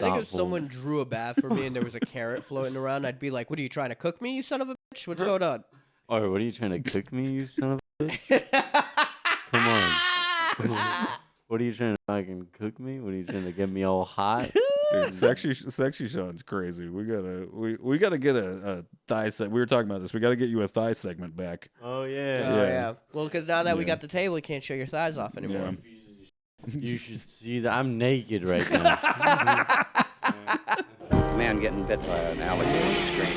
I think if someone drew a bath for me and there was a carrot floating around, I'd be like, "What are you trying to cook me, you son of a bitch? What's going on?" Or what are you trying to cook me, you son of a bitch? Come on. What are you trying to fucking cook me? What are you trying to get me all hot? Dude, sexy Sean's crazy. We gotta get a thigh segment. We were talking about this. We gotta get you a thigh segment back. Oh yeah. Oh yeah. Well, because now that we got the table, we can't show your thighs off anymore. Yeah. You should see that I'm naked right now. Man getting bit by an alligator in the street.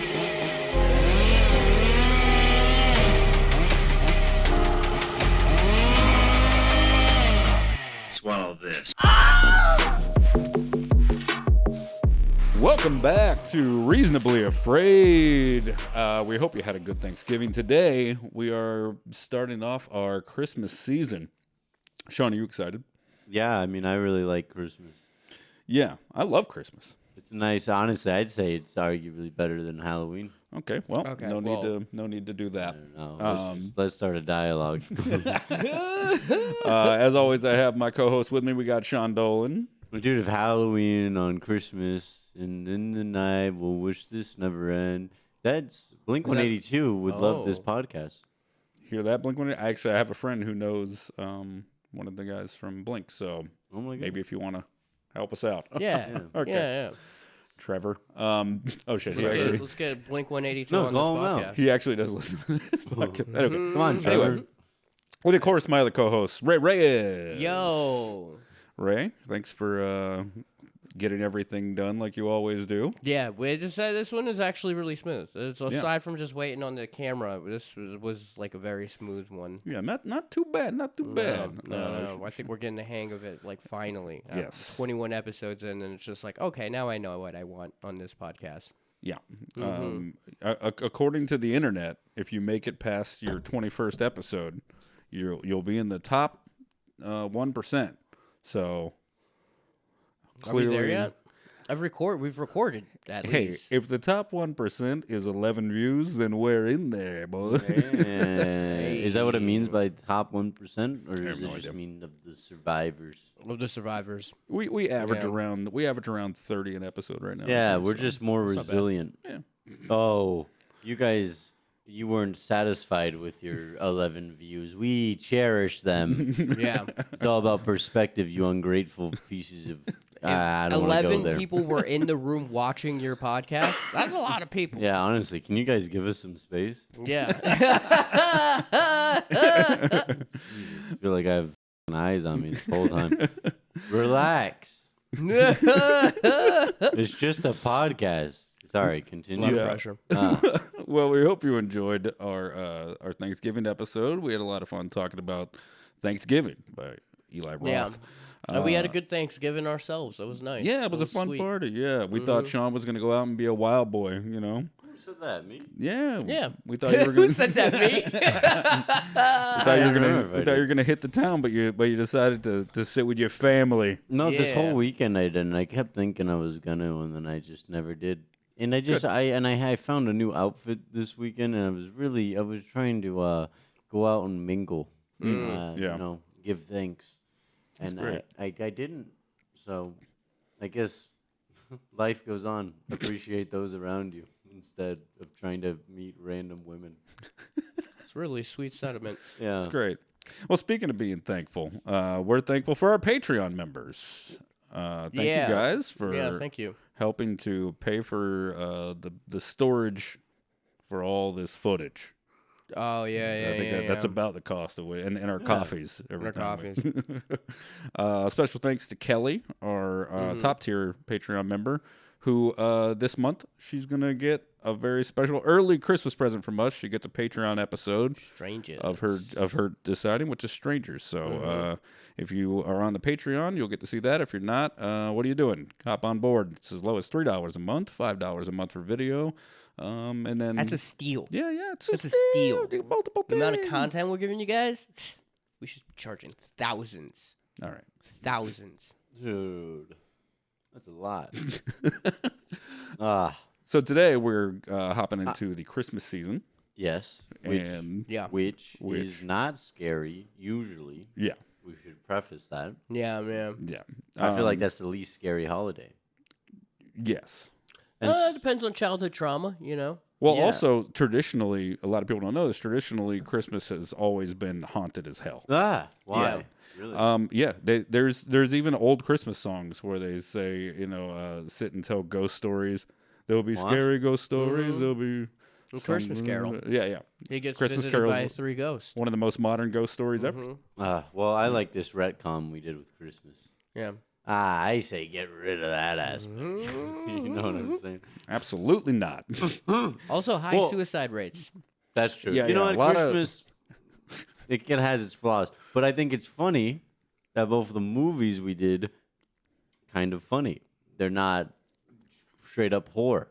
Swallow this. Welcome back to Reasonably Afraid. We hope you had a good Thanksgiving. Today, we are starting off our Christmas season. Sean, are you excited? Yeah, I mean, I really like Christmas. Yeah, I love Christmas. It's nice. Honestly, I'd say it's arguably better than Halloween. Okay, well, no need to do that. I don't know. Let's start a dialogue. As always, I have my co-host with me. We got Sean Dolan. Dude, if Halloween on Christmas and in the night we'll wish this never end. That's Blink-182 would love this podcast. Hear that, Blink-182? Actually, I have a friend who knows one of the guys from Blink, so maybe if you want to help us out. Yeah. Okay. Yeah. Trevor. Oh shit. Let's get Blink-182 on this podcast. He actually does listen to this podcast. Anyway, Come on, Trevor. Anyway, well, of course, my other co-host, Ray Reyes. Yo. Ray, thanks for getting everything done like you always do. Yeah, we just said this one is actually really smooth. It's aside from just waiting on the camera, this was like a very smooth one. Yeah, not too bad. Not too bad. No. I think we're getting the hang of it, like, finally. Yes. 21 episodes in, and it's just like, okay, now I know what I want on this podcast. Yeah. According to the internet, if you make it past your 21st episode, you'll be in the top 1%. So clearly, are we there yet? We've recorded at least. Hey, if the top 1% is 11 views, then we're in there, boy. Is that what it means by top 1%, or does it just mean of the survivors? Of the survivors. We average around 30 an episode right now. Yeah, we're just more resilient. Yeah. Oh, you guys. You weren't satisfied with your 11 views. We cherish them. Yeah. It's all about perspective, you ungrateful pieces of... I don't want to go there. 11 people were in the room watching your podcast. That's a lot of people. Yeah, honestly, can you guys give us some space? Yeah. I feel like I have eyes on me this whole time. Relax. It's just a podcast. Sorry, continue. A lot of pressure. Well, we hope you enjoyed our Thanksgiving episode. We had a lot of fun talking about Thanksgiving by Eli Roth. Yeah. We had a good Thanksgiving ourselves. It was nice. Yeah, it was a fun sweet. party. Yeah, we thought Sean was going to go out and be a wild boy, you know. Who said that? Me? Yeah. Yeah. We thought you were going Who said that, me? We thought you were going to hit the town, but you decided to sit with your family. No, this Yeah. whole weekend I didn't. I kept thinking I was going to, and then I just never did. And I found a new outfit this weekend, and I was trying to go out and mingle, give thanks, and I didn't. So, I guess life goes on. Appreciate those around you instead of trying to meet random women. It's really sweet sentiment. Yeah, Great. Well, speaking of being thankful, we're thankful for our Patreon members. Thank you guys for thank you. helping to pay for the storage for all this footage. Oh, yeah. I think that's about the cost of it, and our coffees. Our coffees. Special thanks to Kelly, our top tier Patreon member, who this month she's gonna get a very special early Christmas present from us. She gets a Patreon episode Strangers. of her deciding, which is Strangers. So if you are on the Patreon, you'll get to see that. If you're not, what are you doing? Hop on board. It's as low as $3 a month, $5 a month for video. And then That's a steal. Yeah, it's a steal. Multiple The amount of things. content we're giving you guys, we should be charging thousands. All right. Thousands. dude, that's a lot. So today we're hopping into the Christmas season. Yes, which is not scary usually. Yeah. We should preface that. Yeah, man. Yeah. I feel like that's the least scary holiday. Yes. It depends on childhood trauma, you know. Well, Yeah. also traditionally, a lot of people don't know this. Traditionally, Christmas has always been haunted as hell. Why? Yeah. Really? There's even old Christmas songs where they say, sit and tell ghost stories. There'll be What? scary ghost stories. There'll be A Christmas Carol. Yeah. He gets Christmas visited Carol's by 3 ghosts. one of the most modern ghost stories ever. Well, I like this retcon we did with Christmas. Yeah. I say get rid of that aspect. You know what I'm saying? Absolutely not. Also, high Well- suicide rates. That's true. Yeah, you know yeah, a what? lot of- Christmas, it has its flaws. But I think it's funny that both of the movies we did, kind of funny. They're not straight up horror.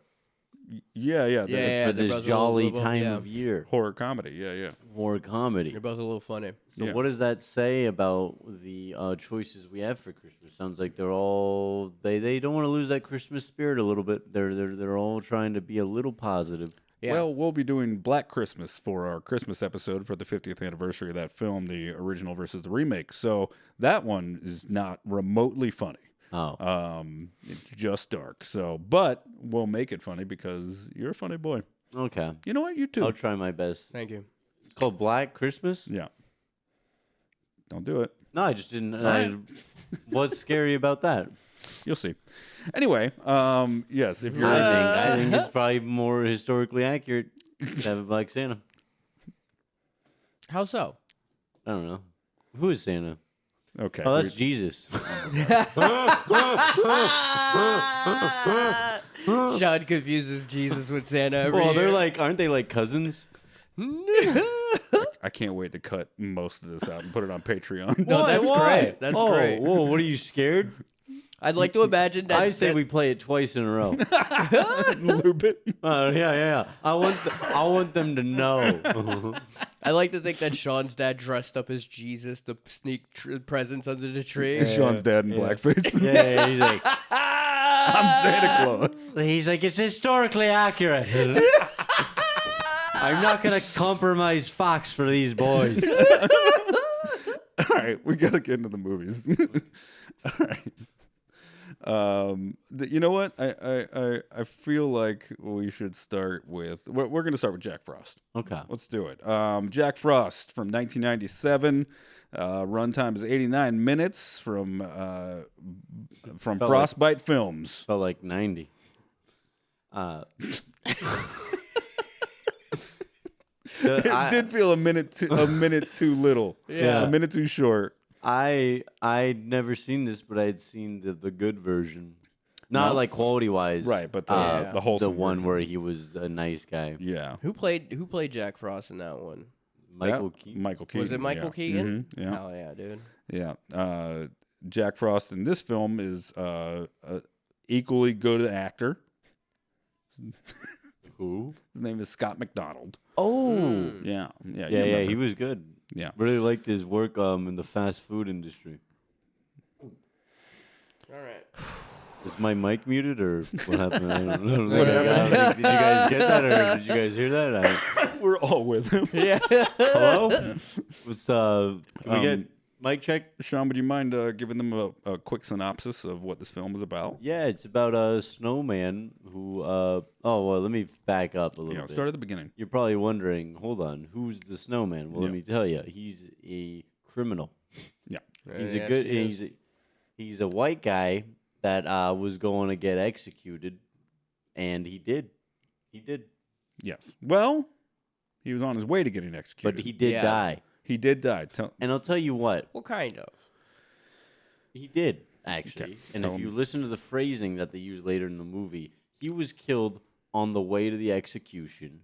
Yeah. Yeah, For they're this both a jolly little- time yeah. of year. Horror comedy. Yeah. Horror comedy. They're both a little funny. So Yeah. what does that say about the choices we have for Christmas? Sounds like they're all they don't want to lose that Christmas spirit a little bit. They're all trying to be a little positive. Yeah. Well, we'll be doing Black Christmas for our Christmas episode for the 50th anniversary of that film, the original versus the remake. So that one is not remotely funny. Oh, It's just dark. So, but we'll make it funny because you're a funny boy. okay. You know what? You too. I'll try my best. Thank you. It's called Black Christmas. Yeah. Don't do it. No, I just didn't. right. What's scary about that? You'll see. Anyway, yes, if you're I think it's probably more historically accurate to have a Black Santa. How so? I don't know. Who is Santa? okay. Oh, that's Jesus. Sean confuses Jesus with Santa every Well, year. aren't they like cousins? I can't wait to cut most of this out and put it on Patreon. No, that's great. That's great. Whoa, what are you scared? I'd like to imagine that. I say that- we play it twice in a row. Loop it. Yeah. I want them to know. I like to think that Sean's dad dressed up as Jesus to sneak presents under the tree. Sean's dad in blackface. Yeah, he's like, I'm Santa Claus. it's historically accurate. I'm not gonna compromise Fox for these boys. All right, we got to get into the movies. All right. You know what? I feel like we should start with. We're going to start with Jack Frost. Okay. Let's do it. Jack Frost from 1997. Runtime is 89 minutes from Frostbite Films. Felt like 90. It did feel a minute too little. Yeah. A minute too short. I'd never seen this, but I'd seen the good version. Not No? like quality wise, Right, but the wholesome the one version. where he was a nice guy. Yeah. Who played Jack Frost in that one? Michael That- Keaton. Michael Keaton. Was it Michael yeah. Keaton? Mhm, yeah. Hell yeah, dude. Yeah. Jack Frost in this film is equally good actor. Who? His name is Scott McDonald. Oh, Yeah. Yeah. you yeah, remember. he was good. Yeah. Really liked his work in the fast food industry. All right. Is my mic muted or what happened? I don't know. Did you guys get that or did you guys hear that? We're all with him. Yeah. Hello? Was can we get mic check? Sean, would you mind giving them a quick synopsis of what this film is about? Yeah, it's about a snowman who. Let me back up a little bit. Start at the beginning. You're probably wondering, hold on, who's the snowman? Well, let Yeah. me tell you, he's a criminal. Yeah. He's Yeah, a good. she is. He's a white guy that was going to get executed, and he did. He did, Yes. Well, he was on his way to getting executed. but he did Yeah. die. He did die. And I'll tell you what, What kind of? he did actually. Okay, And tell if you him. listen to the phrasing that they use later in the movie, he was killed on the way to the execution,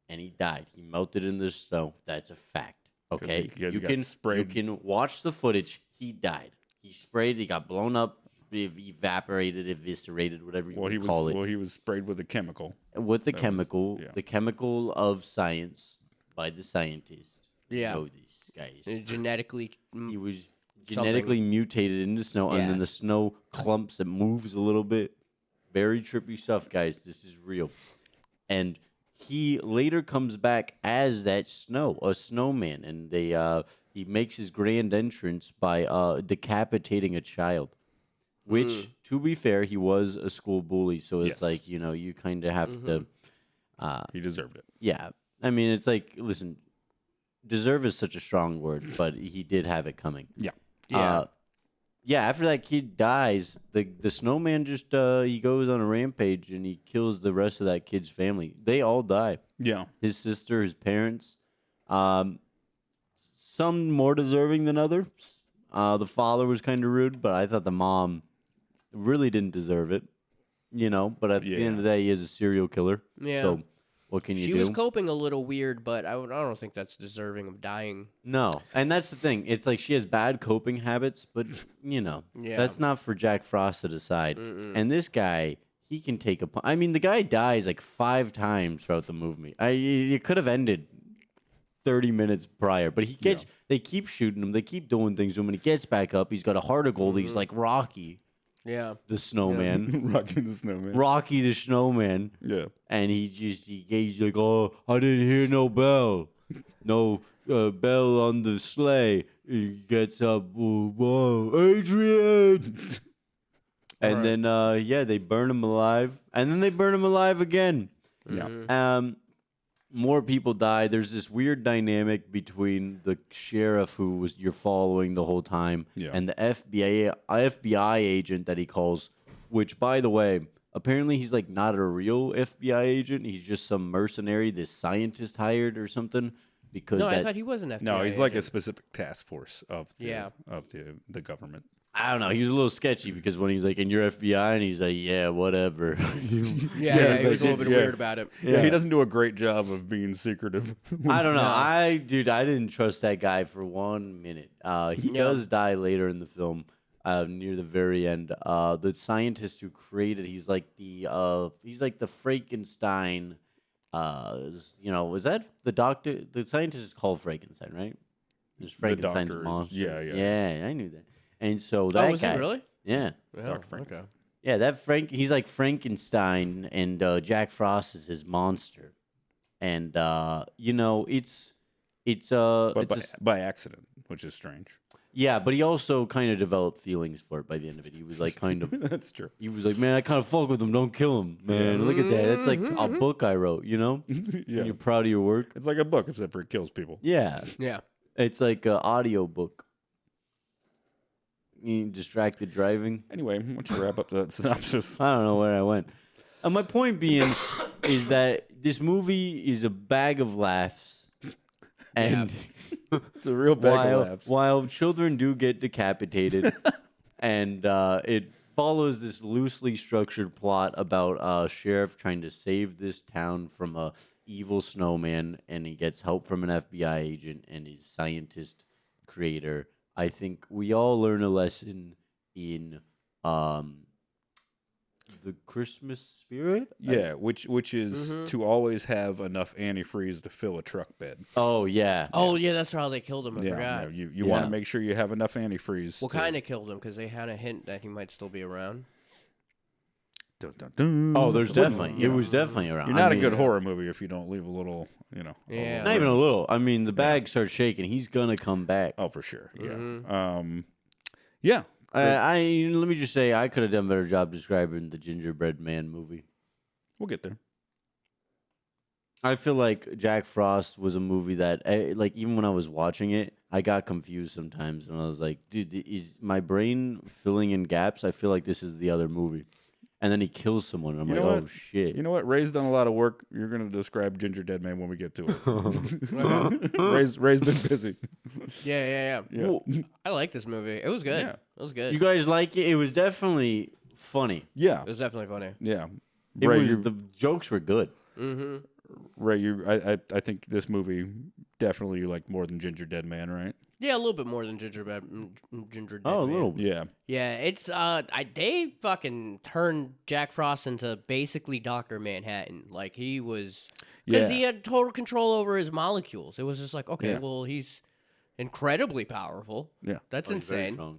and he died. He melted in the snow. That's a fact. Okay, because you he got can sprayed. you can watch the footage. He died. He sprayed. He got blown up, evaporated, eviscerated, whatever you Well, want to call it, he was sprayed with a chemical. with the was- chemical, yeah. the chemical of science by the scientists. Yeah. Know these guys. Genetically. He was Something. genetically mutated into snow, and Yeah. then the snow clumps. It moves a little bit. Very trippy stuff, guys. This is real. And he later comes back as that a snowman, and he makes his grand entrance by decapitating a child. which, to be fair, he was a school bully. So it's Yes. like, you kind of have to. He deserved it. Yeah. I mean, it's like, listen, deserve is such a strong word, but he did have it coming. Yeah. Yeah. Yeah, after that kid dies, the snowman just he goes on a rampage and he kills the rest of that kid's family. They all die. Yeah. His sister, his parents, some more deserving than others. The father was kind of rude, but I thought the mom really didn't deserve it. But at the end of the day, he is a serial killer. Yeah. So what can you do? She was coping a little weird, but I don't think that's deserving of dying. No, and that's the thing. It's like she has bad coping habits, but that's not for Jack Frost to decide. And this guy, he can take a. I mean, the guy dies like 5 times throughout the movie. It could have ended 30 minutes prior, but he gets. They keep shooting him. They keep doing things to him, and he gets back up. He's got a heart of gold. He's like Rocky, Yeah. the snowman. Rocky the Snowman. Rocky the snowman. Yeah. And he's like, oh, I didn't hear no bell. No bell on the sleigh. He gets up, whoa, Adrian. And then, they burn him alive. And then they burn him alive again. Yeah. More people die. There's this weird dynamic between the sheriff who you're following the whole time and the FBI agent that he calls, which, by the way, apparently he's like not a real FBI agent. He's just some mercenary this scientist hired or something. Because I thought he was an FBI No, he's agent. like a specific task force of the, the government. I don't know. He was a little sketchy because when he's like, and you're FBI, and he's like, yeah, whatever. He was a little bit weird about it. Yeah, he doesn't do a great job of being secretive. I don't know. I didn't trust that guy for 1 minute. He does die later in the film, near the very end. The scientist who created, he's like the Frankenstein. Is that the doctor? The scientist is called Frankenstein, right? There's Frankenstein's monster. Yeah, I knew that. And so that was guy, he really? Yeah. Dr. Frankenstein. Okay. Yeah, he's like Frankenstein, and Jack Frost is his monster, and it's by accident, which is strange. Yeah, but he also kind of developed feelings for it by the end of it. He was like kind of That's true. He was like, man, I kind of fuck with him. Don't kill him, man. Look at that. It's like a book I wrote. Yeah. And you're proud of your work. It's like a book, except for it kills people. Yeah, Yeah. it's like an audio book. Distracted driving. Anyway, why don't you wrap up the synopsis? I don't know where I went. My point being is that this movie is a bag of laughs, and It's a real bag of laughs. while children do get decapitated, and it follows this loosely structured plot about a sheriff trying to save this town from a evil snowman, and he gets help from an FBI agent and his scientist creator. I think we all learn a lesson in the Christmas spirit. Yeah, which is to always have enough antifreeze to fill a truck bed. Oh yeah. Oh, yeah, that's how they killed him. I forgot. You want to make sure you have enough antifreeze. What kind of killed him? Because they had a hint that he might still be around. Dun, dun, dun. Oh, there's definitely. It was definitely around. You're not a good horror movie if you don't leave a little, Yeah. Not even a little. I mean, the bag starts shaking. He's gonna come back. Oh, for sure. Yeah. Mm-hmm. Yeah. Let me just say, I could have done a better job describing the Gingerbread Man movie. We'll get there. I feel like Jack Frost was a movie that, like, even when I was watching it, I got confused sometimes, and I was like, dude, is my brain filling in gaps? I feel like this is the other movie. And then he kills someone, and I'm like, oh, shit. You know what? Ray's done a lot of work. You're going to describe Ginger Dead Man when we get to it. Ray's been busy. Yeah. Well, I like this movie. It was good. Yeah. It was good. you guys like it? It was definitely funny. Yeah. It was definitely funny. Yeah. The jokes were good. Mm-hmm. Ray, I think this movie definitely you like more than Ginger Dead Man, right? Yeah, a little bit more than Ginger Dead Oh, a Man. little bit. Yeah. Yeah, it's they fucking turned Jack Frost into basically Dr. Manhattan. Like he was, because he had total control over his molecules. It was just like, okay, well, he's incredibly powerful. Yeah. That's He's very insane. strong.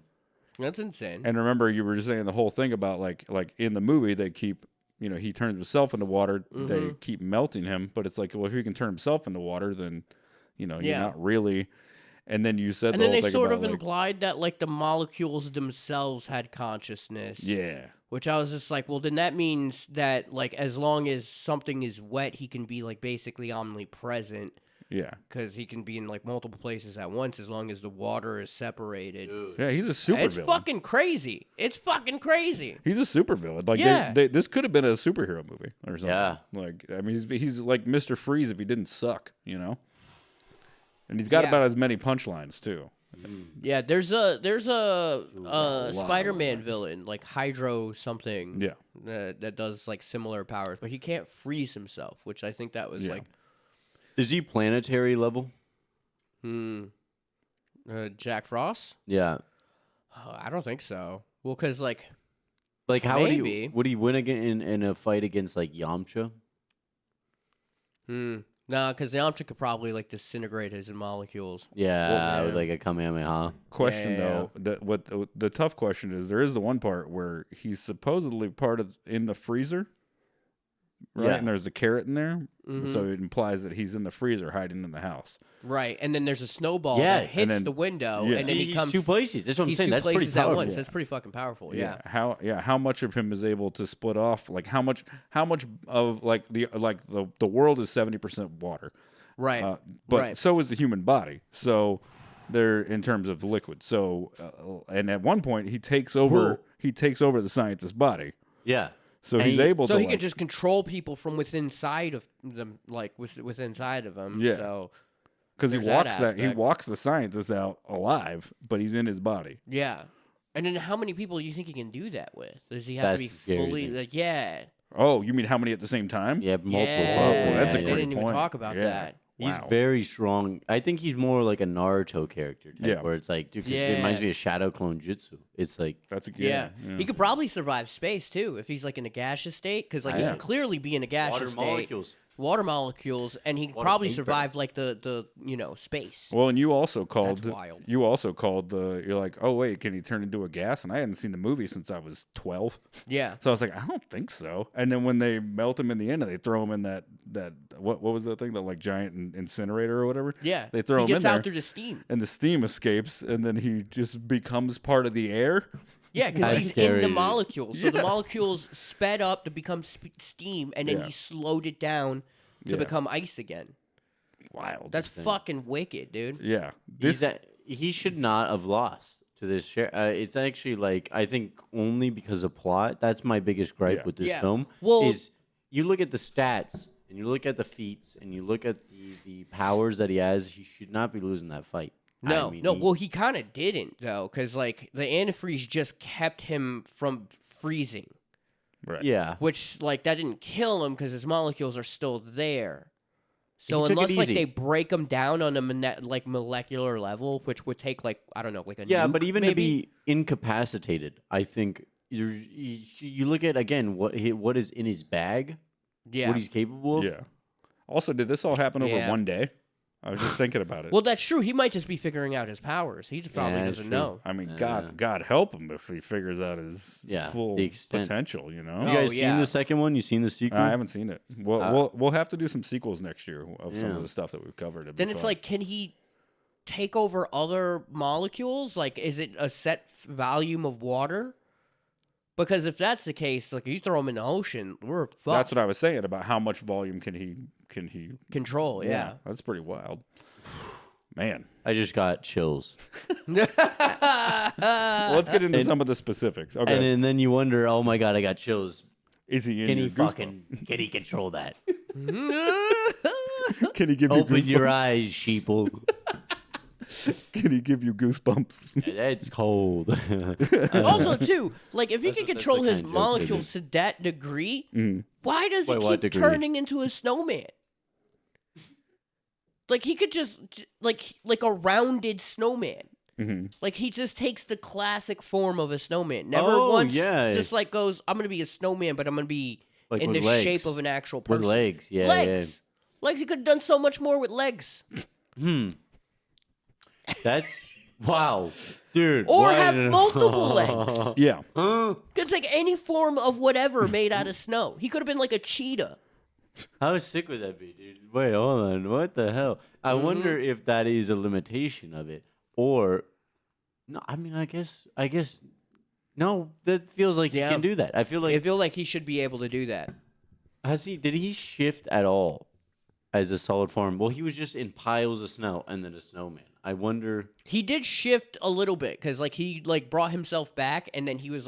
That's insane. And remember, you were just saying the whole thing about like in the movie they keep, he turns himself into water. They keep melting him, but it's like, well, if he can turn himself into water, then you're not really. And then you said And the then whole they thing sort about, of implied that like the molecules themselves had consciousness. yeah. Which I was just like, well, then that means that like as long as something is wet, he can be like basically omnipresent. Yeah. Because he can be in like multiple places at once as long as the water is separated. Yeah, he's a super It's villain. fucking crazy. It's fucking crazy. He's a super villain. Like Yeah. this could have been a superhero movie or something. Yeah. Like I mean, he's like Mr. Freeze if he didn't suck, you know. And he's got Yeah. about as many punchlines too. Yeah, there's a Spider-Man villain like Hydro something. Yeah. That does like similar powers, but he can't freeze himself, which I think that was Yeah. like Is he planetary level? Jack Frost. Yeah. I don't think so. Well, because like Like how Maybe. would he win again in a fight against like Yamcha? no, because the Yamcha could probably like disintegrate his molecules. Yeah, Well, with like a Kamehameha. Question Yeah. though, that what the tough question is, there is the one part where he's supposedly part of in the freezer, right? Yeah. And there's the carrot in there, Mm-hmm. so it implies that he's in the freezer hiding in the house. Right, and then there's a snowball Yeah, that and hits then- the window, yeah. and then he He's comes. two places. That's what I'm He's saying. two That's pretty places at powerful. once. That's pretty fucking powerful. Yeah. How much of him is able to split off? Like how much of like the world is 70% water, Right. but right. so is the human body. So they're in terms of liquid. So and at one point he takes over. Whoa. He takes over the scientist's body. Yeah. So And he's he- able So to he like, can just control people from within inside of them, like within inside of them. Yeah. So because he there's that walks he aspect. walks the scientist out alive, but he's in his body. yeah. And then how many people do you think he can do that with? Does he have That's to be the scary fully thing. like yeah? Oh, you mean how many at the same time? Yeah, multiple. Yeah. that's a they great didn't even point. talk about Yeah. that. He's Wow. very strong. I think he's more like a Naruto character type, Yeah. where it's like, dude, 'cause Yeah. it reminds me of Shadow Clone Jutsu. It's like, That's a Yeah. He could probably survive space too if he's like in a gaseous state, because like he Yeah. can clearly be in a gaseous state. Water molecules, and he can Water probably vapor. survive like the space. Well, and you also called. That's wild. You also called the. You're like, oh wait, can he turn into a gas? And I hadn't seen the movie since I was 12, Yeah. so I was like, I don't think so. And then when they melt him in the end, and they throw him in that what was that thing, that like giant incinerator or whatever? Yeah. They throw he him gets in out there, through the steam. and the steam escapes, and then he just becomes part of the air. Yeah, because That's he's in scary, the dude. molecules. So the molecules sped up to become steam, and then Yeah. he slowed it down to Yeah. become ice again. Wild. That's fucking wicked, dude. yeah. he should not have lost to this share. It's actually like, I think only because of plot. That's my biggest gripe Yeah. with this Yeah. film. Well- is you look at the stats and you look at the feats and you look at the powers that he has. He should not be losing that fight. No, I mean, no. Well, he kind of didn't though, because like the antifreeze just kept him from freezing, Right. yeah. which like that didn't kill him because his molecules are still there. So He took it unless like easy. they break them down on a like molecular level, which would take like I don't know, like a Yeah, nuke, but even maybe? to be incapacitated, I think you look at again what is in his bag, yeah. what he's capable of. Yeah. Also, did this all happen over Yeah. one day? I was just thinking about it. Well, that's true. He might just be figuring out his powers. He just probably that's doesn't true. know. I mean, God help him if he figures out his Yeah, full the extent. potential. You know, You guys Oh, seen yeah. the second one? You seen the sequel? I haven't seen it. We'll have to do some sequels next year of some Yeah. of the stuff that we've covered. It'd be Then it's fun. like, can he take over other molecules? Like, is it a set volume of water? Because if that's the case, like you throw him in the ocean, we're fucked. that's what I was saying about how much volume can he Control, yeah. That's pretty wild. Man, I just got chills. well, let's get into some of the specifics. Okay, And then you wonder, oh my god, I got chills. is he in Can your he can he control that? Can he give you Open goosebumps? your eyes, sheeple. Can he give you goosebumps? That's cold. Also, too, like if he can that's control the his kind of joke they molecules to that degree, why does Wait, he what keep degree? turning into a snowman? Like he could just like a rounded snowman. Like he just takes the classic form of a snowman. Never Oh, once yeah. just like goes, I'm gonna be a snowman, but I'm gonna be Like in with the legs. shape of an actual person. With legs, yeah, legs. Legs. He could have done so much more with legs, That's wow, dude. or why have did- multiple legs. Yeah, Could take any form of whatever made out of snow. He could have been like a cheetah. How sick would that be, dude? Wait, hold on. What the hell? I wonder if that is a limitation of it, or no. I mean, I guess. No, that feels like he can do that. I feel like he should be able to do that. Did he shift at all as a solid form? Well, he was just in piles of snow and then a snowman. I wonder. He did shift a little bit because he brought himself back and then he was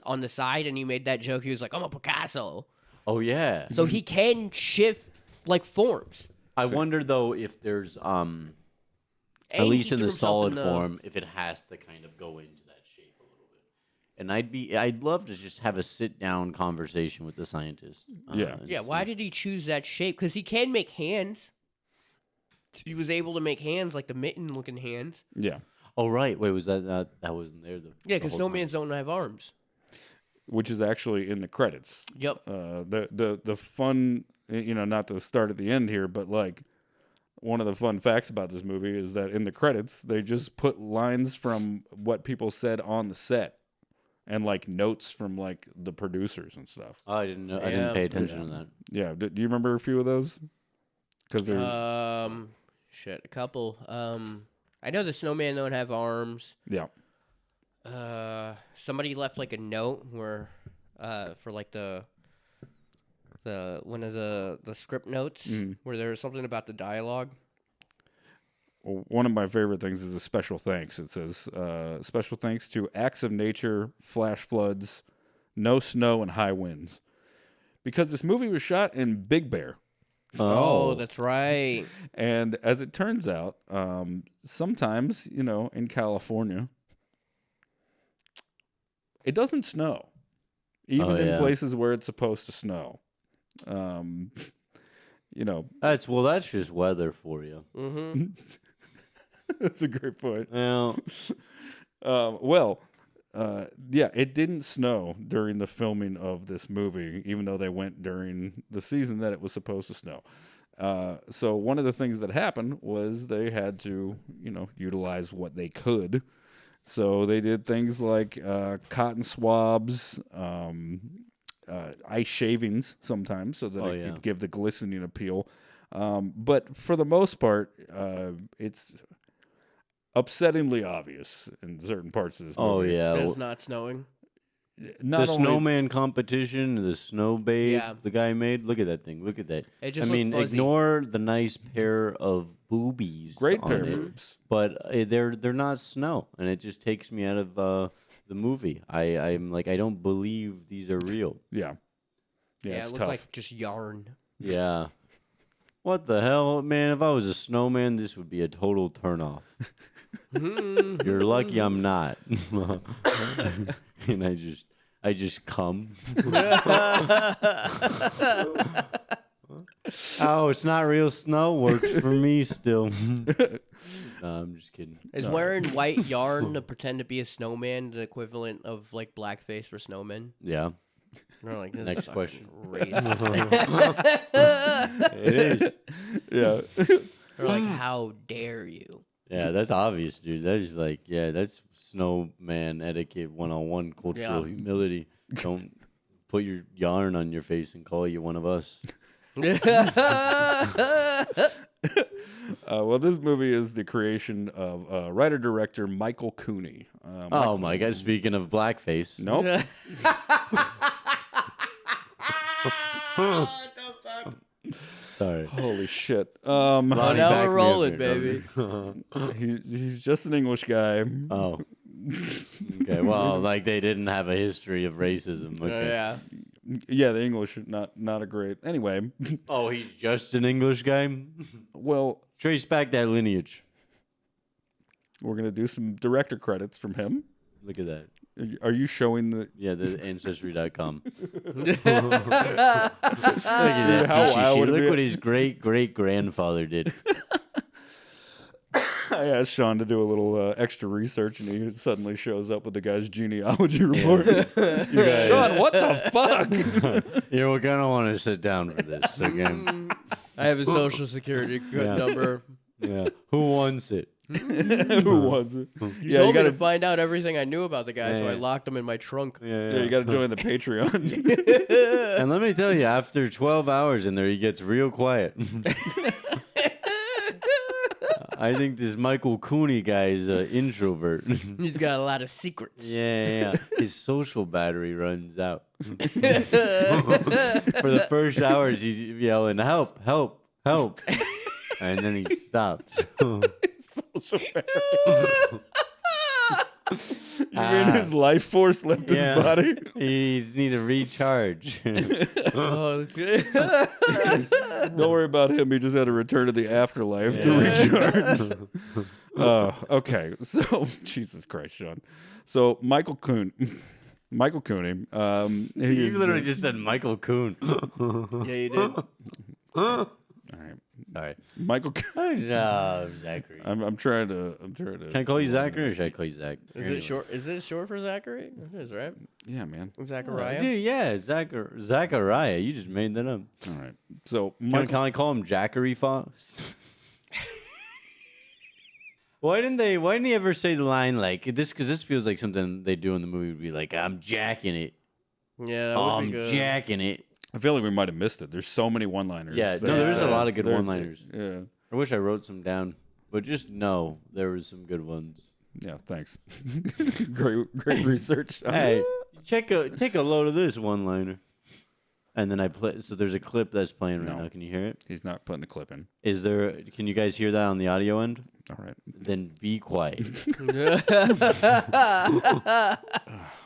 on the side and he made that joke. He was like, "I'm a Picasso." Oh yeah. So he can shift forms. I wonder though if there's at least in the solid form, if it has to kind of go into that shape a little bit. And I'd love to just have a sit down conversation with the scientist. Yeah. Why did he choose that shape? Because he can make hands. He was able to make hands like the mitten looking hands. Yeah. Oh right. Wait, was that wasn't there? Yeah, because snowmans don't have arms. Which is actually in the credits. Yep. The fun, not to start at the end here, but one of the fun facts about this movie is that in the credits they just put lines from what people said on the set, and notes from the producers and stuff. Oh, I didn't know. I didn't pay attention to that. Yeah. Do you remember a few of those? Because they're a couple. I know the snowman don't have arms. Yeah. Somebody left a note where, for the one of the script notes where there was something about the dialogue. Well, one of my favorite things is a special thanks. It says, special thanks to acts of nature, flash floods, no snow, and high winds. Because this movie was shot in Big Bear. Oh, that's right. And as it turns out, sometimes, in California, it doesn't snow. Even in places where it's supposed to snow. That's just weather for you. Mm-hmm. That's a great point. Well, it didn't snow during the filming of this movie, even though they went during the season that it was supposed to snow. So one of the things that happened was they had to, utilize what they could. So they did things like cotton swabs, ice shavings sometimes, so that it could give the glistening appeal. But for the most part, it's upsettingly obvious in certain parts of this movie. Oh yeah, it's not snowing. The snowman competition, the snow babe the guy made. Look at that thing. Look at that. It just fuzzy. Ignore the nice pair of boobies. Great pair of boobs. But they're not snow, and it just takes me out of the movie. I'm like, I don't believe these are real. Yeah. Yeah, it's it looked tough. like just yarn. Yeah. What the hell, man? If I was a snowman, this would be a total turnoff. You're lucky I'm not. And I just come. Oh, it's not real snow. Works for me still. No, I'm just kidding. Is wearing white yarn to pretend to be a snowman the equivalent of blackface for snowmen? Yeah. Like, this Next question. Racist. It is. Yeah. Or how dare you? Yeah, that's obvious, dude. That's that's snowman etiquette 101, cultural humility. Don't put your yarn on your face and call you one of us. Well, this movie is the creation of writer-director Michael Cooney. Oh, my God. Speaking of blackface. Nope. Sorry. Holy shit. Now we're rolling, baby. He's just an English guy. Oh. Okay, well, they didn't have a history of racism. Okay. Yeah. Yeah, the English not a great. Anyway. Oh, he's just an English guy? Well, trace back that lineage. We're going to do some director credits from him. Look at that. Are you showing the... Yeah, the Ancestry.com. Look at that. How wild would it be? Look what his great-great-grandfather did. I asked Sean to do a little extra research, and he suddenly shows up with the guy's genealogy report. You guys, Sean, what the fuck? Yeah, we're going to want to sit down for this again. I have a social security number. Yeah. Who wants it? Who was it? You told me to find out everything I knew about the guy, so I Yeah. locked him in my trunk. Yeah, you got to join the Patreon. And let me tell you, after 12 hours in there, he gets real quiet. I think this Michael Cooney guy is an introvert. He's got a lot of secrets. Yeah. His social battery runs out. For the first hours, he's yelling, help, help, help. And then he stops. Social battery. You mean his life force left his body? He's need a recharge. Oh, that's good. Don't worry about him. He just had to return to the afterlife to recharge. Okay. So, Jesus Christ, Sean. So, Michael Cooney. You literally just said Michael Coon. Yeah, you did. All right. Sorry. Michael. No, Zachary. I'm trying to. Can I call you Zachary or should I call you Zach? Is it short? Is it short for Zachary? It is, right? Yeah, man. Zachariah. Dude, yeah, Zachariah. You just made that up. All right. So, Can I call him Jackery Fox? Why didn't he ever say the line like this? Because this feels like something they do in the movie would be like, I'm jacking it. Yeah, that would I'm be good. jacking it. I feel like we might have missed it. There's so many one-liners. Yeah, no, there's a lot of good There's- one-liners. Yeah. I wish I wrote some down, but just know there was some good ones. Yeah, thanks. great research. Hey, take a load of this one-liner, and then I play. So there's a clip that's playing right No. now. Can you hear it? He's not putting the clip in. Is there? Can you guys hear that on the audio end? All right. Then be quiet.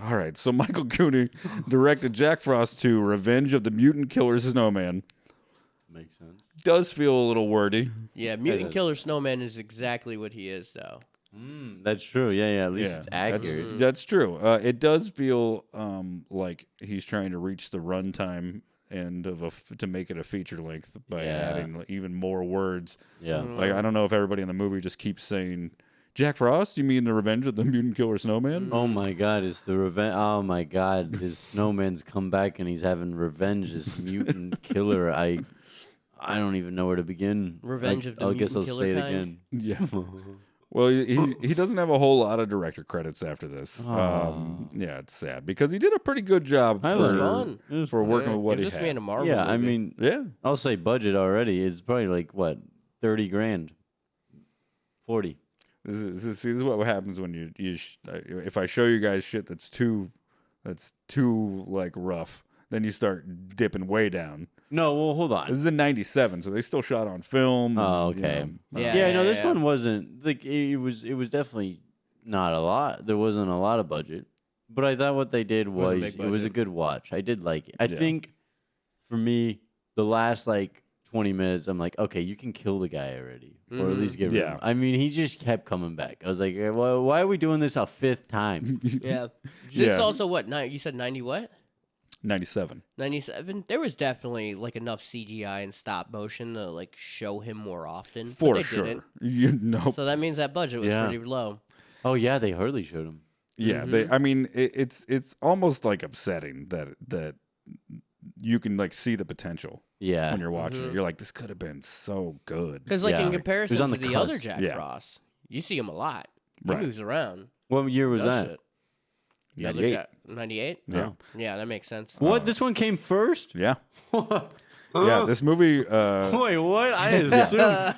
All right. So Michael Cooney directed Jack Frost to Revenge of the Mutant Killer Snowman. Makes sense. Does feel a little wordy. Yeah, Mutant Killer Snowman is exactly what he is, though. That's true. Yeah. At least it's that's- accurate. That's true. It does feel like he's trying to reach the runtime end of to make it a feature length by adding even more words. Yeah. Like I don't know if everybody in the movie just keeps saying Jack Frost. You mean the Revenge of the Mutant Killer Snowman? Oh my God! It's the revenge. Oh my God! This snowman's come back and he's having revenge. This mutant killer. I don't even know where to begin. Revenge of the I guess I'll mutant say killer it kind? again. Yeah. Well, he doesn't have a whole lot of director credits after this. Yeah, it's sad because he did a pretty good job That for, was fun. for working with what Give he this had. man a Marvel Yeah, I movie. mean, Yeah. I'll say budget already. It's probably like what, 30 grand, 40. This is what happens when if I show you guys shit that's too like rough, then you start dipping way down. No, well, hold on. This is in '97, so they still shot on film. Oh, and, okay. Yeah, No, this yeah. one wasn't like it was definitely not a lot. There wasn't a lot of budget, but I thought what they did Wasn't was big it was a budget. good watch. I did like it. I Yeah. think for me, the last like 20 minutes, I'm like, okay, you can kill the guy already, or at least get rid of Yeah. him. I mean, he just kept coming back. I was like, well, why are we doing this a fifth time? Yeah. This Yeah. is also what? You said 90 what? 97. 97? There was definitely like enough CGI and stop motion to like show him more often. but For they sure. didn't. You know. So that means that budget was Yeah. pretty low. Oh yeah, they hardly showed him. Yeah, I mean, it's almost like upsetting that you can like see the potential Yeah, when you're watching it. You're like, this could have been so good. Because like Yeah. in He was comparison on to the the other cusp. Jack Yeah. Frost, you see him a lot. He Right. moves around. what year was Does that? shit. Yeah, 98. look at 98? Yeah. Yeah, that makes sense. What? This one came first? Yeah. Yeah, this movie. Wait, what? I assumed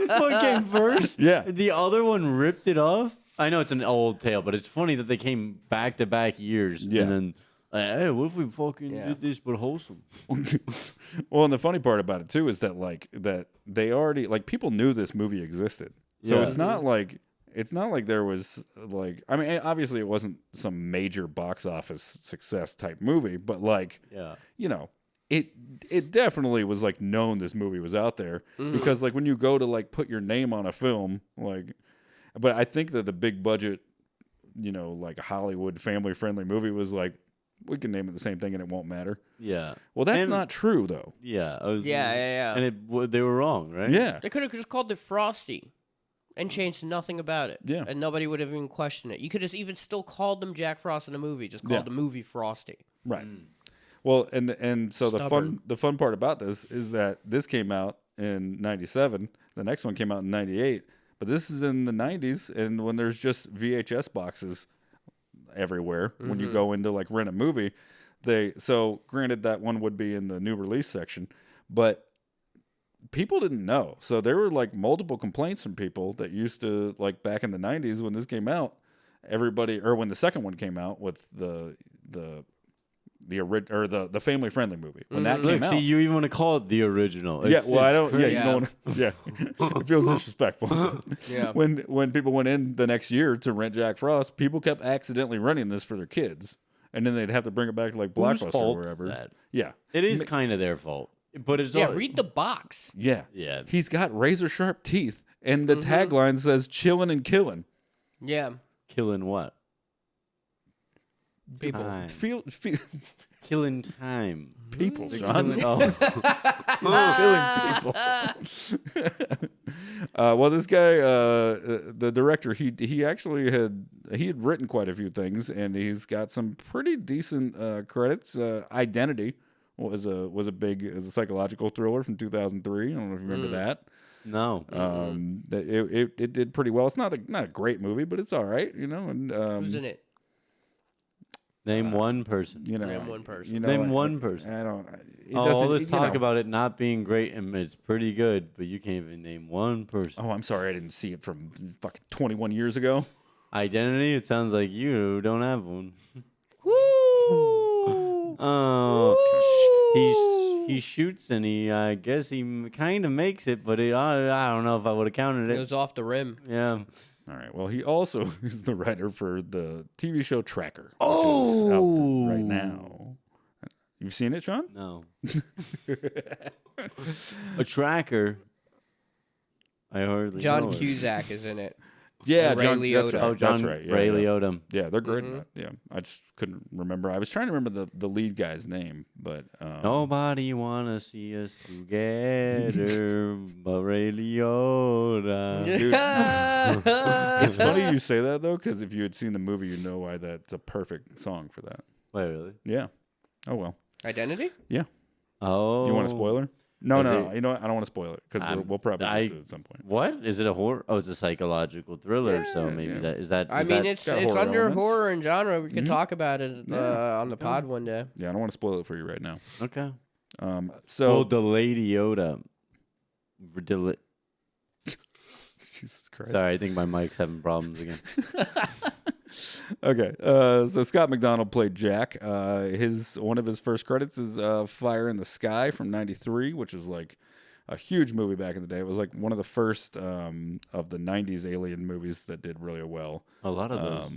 this one came first. Yeah. The other one ripped it off. I know it's an old tale, but it's funny that they came back to back years. Yeah. And then, hey, what if we fucking Yeah. did this but wholesome? Well, and the funny part about it too is that that they already like people knew this movie existed. So Yeah. it's not like there was like I mean obviously it wasn't some major box office success type movie, but like Yeah. you know, it definitely was like known this movie was out there because like when you go to like put your name on a film, like, but I think that the big budget, you know, like Hollywood family friendly movie was like, we can name it the same thing and it won't matter. Yeah. Well, that's And- not true though. Yeah. I was, Yeah. And they were wrong, right? Yeah. They could have just called it Frosty and changed nothing about it. Yeah. And nobody would have even questioned it. You could have even still called them Jack Frost in the movie, just called Yeah. the movie Frosty. Right. Well, and so Stubborn. the fun part about this is that this came out in '97. The next one came out in '98. But this is in the 90s, and when there's just VHS boxes everywhere, when you go into like rent a movie, so granted that one would be in the new release section, but people didn't know. So there were like multiple complaints from people that used to, like back in the 90s when this came out, when the second one came out with the family friendly movie, when that came out. See, you even want to call it the original. I don't. Yeah, you don't want to. Yeah, it feels disrespectful. Yeah. When people went in the next year to rent Jack Frost, people kept accidentally renting this for their kids, and then they'd have to bring it back to like Blockbuster or wherever. Is that? Yeah, it is kind of their fault, but it's read the box. Yeah. He's got razor sharp teeth, and the tagline says "chillin' and killin'." Yeah. Killing what? People. Time. Feel Killing time. people, John. Oh. Killing people. Well, this guy, the director, he actually had written quite a few things, and he's got some pretty decent credits. Identity was a psychological thriller from 2003. I don't know if you remember that. No. It did pretty well. It's not a great movie, but it's all right, you know. And Who's in it? Name one person. You know, Name one person. You know, Name one person. I don't. All this talk about it not being great, and it's pretty good, but you can't even name one person. Oh, I'm sorry, I didn't see it from fucking 21 years ago. Identity? It sounds like you don't have one. Woo! Oh, he shoots, and I guess he kind of makes it, but I don't know if I would have counted It it. was off the rim. Yeah. All right. Well, he also is the writer for the TV show Tracker, which is out right now. You've seen it, Sean? No. A tracker. I hardly John know it. Cusack is in it. Yeah, Ray John. Liotta. That's right. Oh, John that's right. Yeah, Ray yeah. Liotta. Yeah, they're great in that. Yeah, I just couldn't remember. I was trying to remember the lead guy's name, but Nobody wanna see us together, but Ray Liotta. Dude, it's funny you say that though, because if you had seen the movie, you know why that's a perfect song for that. Wait, really? Yeah. Oh well. Identity? Yeah. Oh. You want a spoiler? No, Is no. it- You know what? I don't want to spoil it because we'll probably get to it at some point. What is it? A horror? Oh, it's a psychological thriller. So maybe yeah. that is that. I is mean, that- it's got it's horror under elements. horror and genre. We could talk about it on the pod one day. Yeah, I don't want to spoil it for you right now. okay. So Oh, the Lady Yoda. Jesus Christ. Sorry, I think my mic's having problems again. Okay, so Scott McDonald played Jack. One of his first credits is Fire in the Sky from '93, which was like a huge movie back in the day. It was like one of the first of the '90s alien movies that did really well. A lot of those.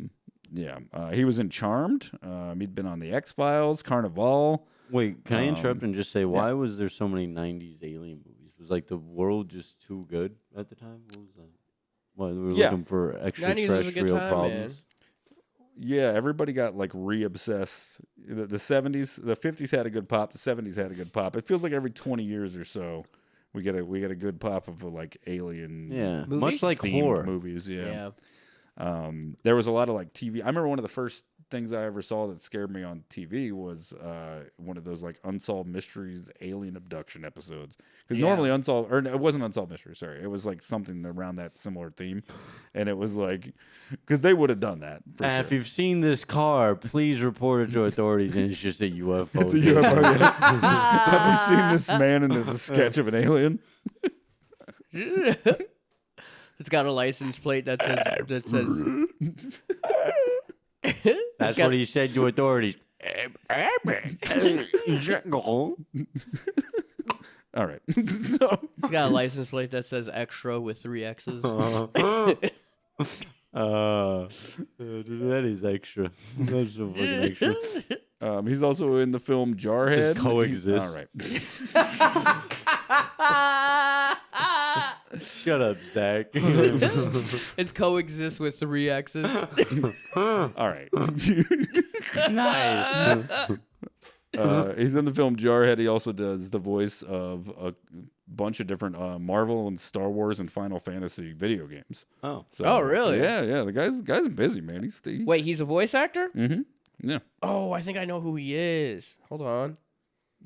Yeah, he was in Charmed. He'd been on the X-Files, Carnival. Wait, can I interrupt and just say why was there so many '90s alien movies? Was like the world just too good at the time? What was that? Why we were looking for 90s was a good extraterrestrial time, problems? Yeah, everybody got like re-obsessed. The 70s, the 50s had a good pop. The 70s had a good pop. It feels like every 20 years or so, we get a good pop of like alien. Yeah, Movies? much like themed horror. movies. Yeah. Yeah. There was a lot of like TV. I remember one of the first things I ever saw that scared me on TV was one of those like unsolved mysteries, alien abduction episodes. Because normally unsolved, or it wasn't unsolved mystery. Sorry, it was like something around that similar theme, and it was like because they would have done that. For sure. If you've seen this car, please report it to authorities. And it's just a UFO. It's a UFO. Yeah. Have you seen this man? And it's a sketch of an alien. It's got a license plate that says That's what he said to authorities. All right. So it's got a license plate that says extra with 3 X's. That is extra. That's so fucking extra. he's also in the film Jarhead. Just coexist. All right. Shut up, Zach. It's coexist with 3 X's. All right. Nice. He's in the film Jarhead. He also does the voice of a bunch of different Marvel and Star Wars and Final Fantasy video games. Oh. So, Oh, really? Yeah. The guy's busy, man. He's Wait, he's a voice actor? Yeah. Oh, I think I know who he is. Hold on.